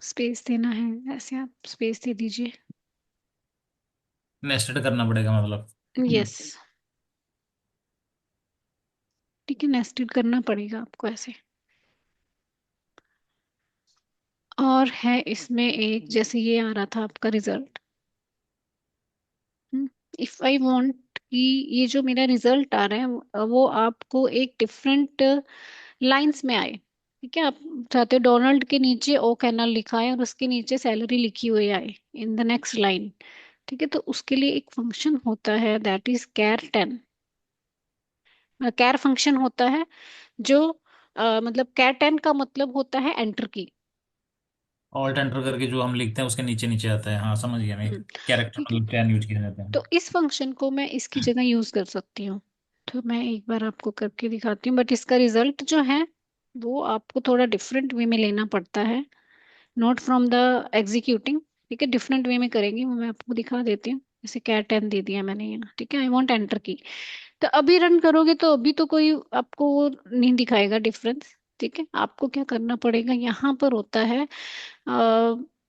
स्पेस देना है, ऐसे आप स्पेस दे दीजिए। है, नेस्टेड करना पड़ेगा मतलब। यस, ठीक है, नेस्टेड करना पड़ेगा आपको ऐसे। और है इसमें एक, जैसे ये आ रहा था आपका रिजल्ट, इफ आई वांट कि ये जो मेरा रिजल्ट आ रहा है वो आपको एक डिफरेंट लाइंस में आए, ठीक है, आप चाहते हो डोनाल्ड के नीचे ओ कैनल लिखा है और उसके नीचे सैलरी लिखी हुई आए इन द नेक्स्ट लाइन, ठीक है, तो उसके लिए एक फंक्शन होता है that is char 10। Char function होता है जो मतलब कैर 10 का मतलब होता है एंटर की। ऑल्ट एंटर करके जो हम लिखते हैं उसके नीचे नीचे आता है, हाँ समझ गया मैं। हम्म, कैरेक्टर ठीक है, मतलब 10 यूज किए जाते तो हैं। इस फंक्शन को मैं इसकी जगह यूज कर सकती हूँ। तो मैं एक बार आपको करके दिखाती हूँ, बट इसका रिजल्ट जो है वो आपको थोड़ा डिफरेंट वे में लेना पड़ता है, नॉट फ्रॉम द एग्जीक्यूटिंग, ठीक है, डिफरेंट वे में करेंगे वो मैं आपको दिखा देती हूँ। जैसे कैट 10 दे दिया मैंने यहाँ, ठीक है, आई वांट एंटर की, तो अभी रन करोगे तो अभी तो कोई आपको वो नहीं दिखाएगा डिफरेंस, ठीक है। आपको क्या करना पड़ेगा, यहाँ पर होता है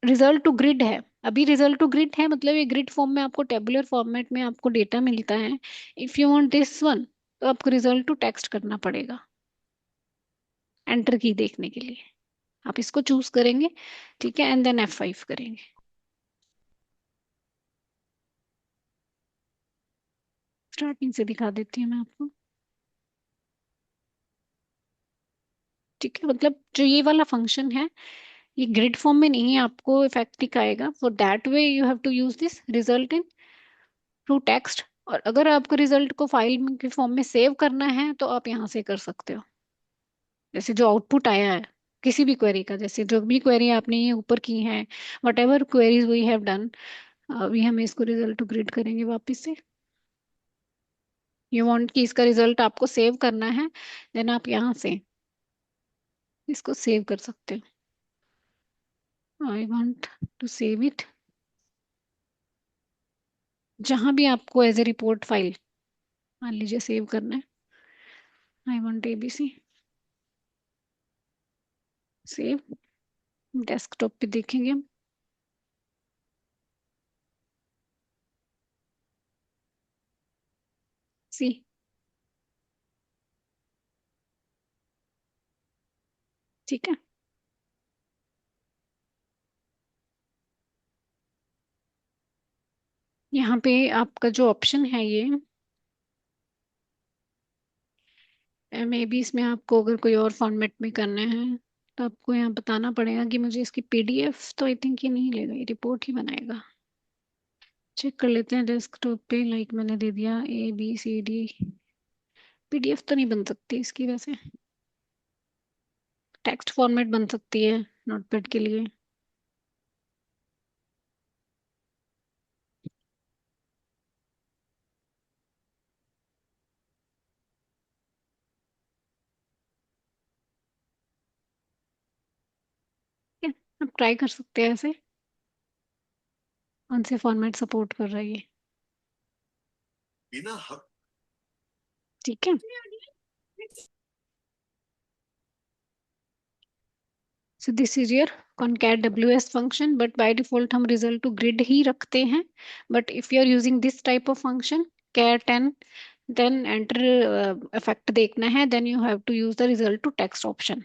रिजल्ट टू ग्रिड है, अभी रिजल्ट टू ग्रिड है, मतलब ये ग्रिड फॉर्म में आपको टेबुलर फॉर्मेट में आपको डेटा मिलता है। If you want this one तो आपको रिजल्ट टू टेक्स्ट करना पड़ेगा एंटर की देखने के लिए। आप इसको चूज करेंगे, ठीक है, एंड देन F5 करेंगे। स्टार्टिंग से दिखा देती हूँ मैं आपको, ठीक है, मतलब जो ये वाला फंक्शन है ये ग्रिड फॉर्म में नहीं आपको इफेक्ट दिखाएगा, for that way you have to use this result into text. और अगर आपको रिजल्ट को फाइल के फॉर्म में सेव करना है तो आप यहाँ से कर सकते हो, जैसे जो आउटपुट आया है किसी भी क्वेरी का, जैसे जो भी क्वेरी आपने ये ऊपर की है, whatever queries we have done, अभी हम इसको रिजल्ट टू ग्रिड करेंगे वापस से। यू वांट कि इसका रिजल्ट आपको सेव करना है, देन आप यहाँ से इसको सेव कर सकते हो। I want to save it, जहां भी आपको एज ए रिपोर्ट फाइल मान लीजिए सेव करना है, I want ABC, save, desktop पे देखेंगे हम, सी, ठीक है। यहाँ पे आपका जो ऑप्शन है ये, मे बी इसमें आपको अगर कोई और फॉर्मेट में करना है तो आपको यहाँ बताना पड़ेगा कि मुझे इसकी पीडीएफ, तो आई थिंक ये नहीं लेगा, ये रिपोर्ट ही बनाएगा। चेक कर लेते हैं डेस्कटॉप पे, लाइक मैंने दे दिया ABCD। पीडीएफ तो नहीं बन सकती इसकी वैसे, टेक्स्ट फॉर्मेट बन सकती है नोटपैड के लिए। ठीक है, आप ट्राई कर सकते हैं ऐसे, कौन से फॉर्मेट सपोर्ट कर रहा है ये। ठीक है। So this is your concat ws function, but by default हम रिजल्ट टू ग्रिड ही रखते हैं। But if you are using this type of function cat and then enter effect देखना है, then you have to use the result to text option.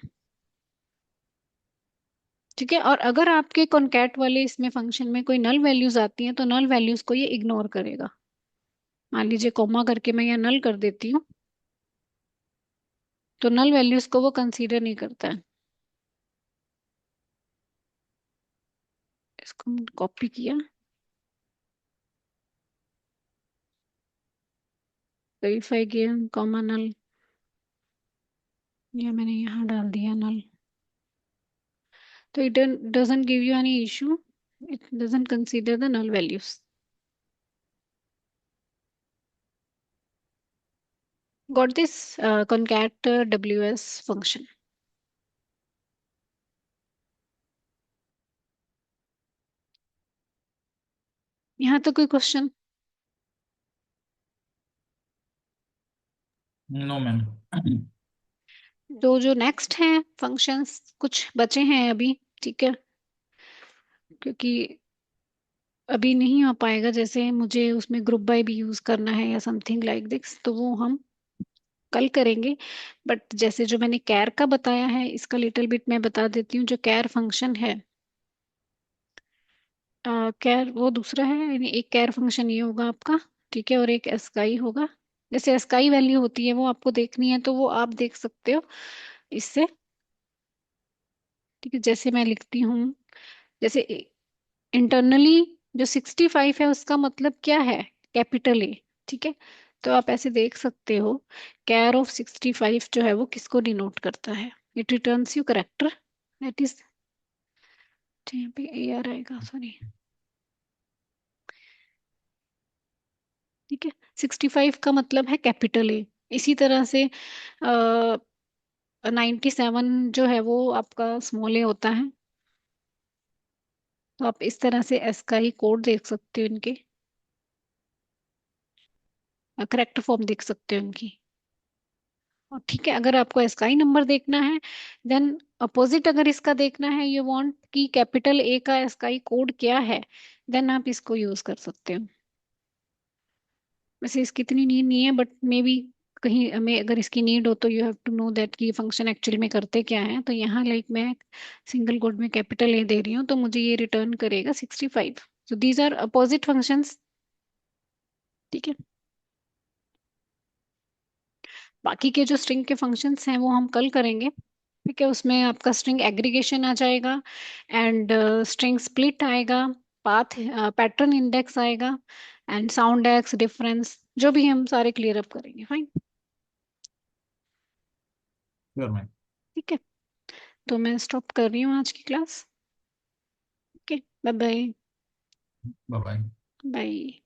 ठीक है। और अगर आपके concat वाले इसमें फंक्शन में कोई नल वैल्यूज आती हैं तो नल वैल्यूज को ये इग्नोर करेगा। मान लीजिए कॉमा करके मैं यहाँ नल कर देती हूँ, तो नल वैल्यूज को वो कंसीडर नहीं करता है। इसको कॉपी किया, वेरीफाई किया, कॉमा नल, या मैंने यहाँ डाल दिया नल, तो it doesn't give you any issue, it doesn't consider the null values. Got this concat ws function? यहाँ तो कोई क्वेश्चन? No ma'am. तो जो नेक्स्ट है फंक्शंस कुछ बचे हैं अभी, ठीक है, क्योंकि अभी नहीं हो पाएगा, जैसे मुझे उसमें ग्रुप बाय भी यूज करना है या समथिंग लाइक दिस, तो वो हम कल करेंगे। बट जैसे जो मैंने कैर का बताया है, इसका लिटिल बिट मैं बता देती हूँ। जो कैर फंक्शन है, कैर वो दूसरा है, यानी एक कैर फंक्शन ये होगा आपका, ठीक है, और एक एस्काई होगा। जैसे एस्काई वैल्यू होती है वो आपको देखनी है तो वो आप देख सकते हो इससे। ठीक है, जैसे मैं लिखती हूँ, जैसे इंटरनली जो 65 है उसका मतलब क्या है, कैपिटल ए। ठीक है, तो आप ऐसे देख सकते हो, कैर ऑफ 65 जो है वो किसको डिनोट करता है, it returns you character, that is, यहाँ पे AR आएगा, सॉरी। ठीक है, 65 का मतलब है कैपिटल ए। इसी तरह से 97 जो है वो आपका स्मॉल ए होता है। तो आप इस तरह से एस का ही कोड देख सकते हो, इनके करेक्ट फॉर्म देख सकते हो इनकी। और ठीक है, अगर आपको एस का ही नंबर देखना है, देन अपोजिट अगर इसका देखना है, यू वांट कि कैपिटल ए का एस का ही कोड क्या है, देन आप इसको यूज कर सकते हो। वैसे इसकी इतनी नीड नहीं है, बट मे बी कहीं हमें अगर इसकी नीड हो तो you have to know that कि फंक्शन एक्चुअली में करते क्या है। तो यहाँ लाइक मैं सिंगल कोड में कैपिटल ए दे रही हूँ तो मुझे ये रिटर्न करेगा 65। So these are opposite functions. ठीक है, बाकी के जो स्ट्रिंग के फंक्शंस हैं वो हम कल करेंगे। ठीक है, उसमें आपका स्ट्रिंग एग्रीगेशन आ जाएगा, एंड स्ट्रिंग स्प्लिट आएगा, पाथ पैटर्न इंडेक्स आएगा, एंड साउंड एक्स डिफरेंस, जो भी हम सारे क्लियर अप करेंगे। फाइन। Sure ma'am. ठीक है, तो मैं स्टॉप कर रही हूँ आज की class. Okay, bye bye. Bye bye. Bye.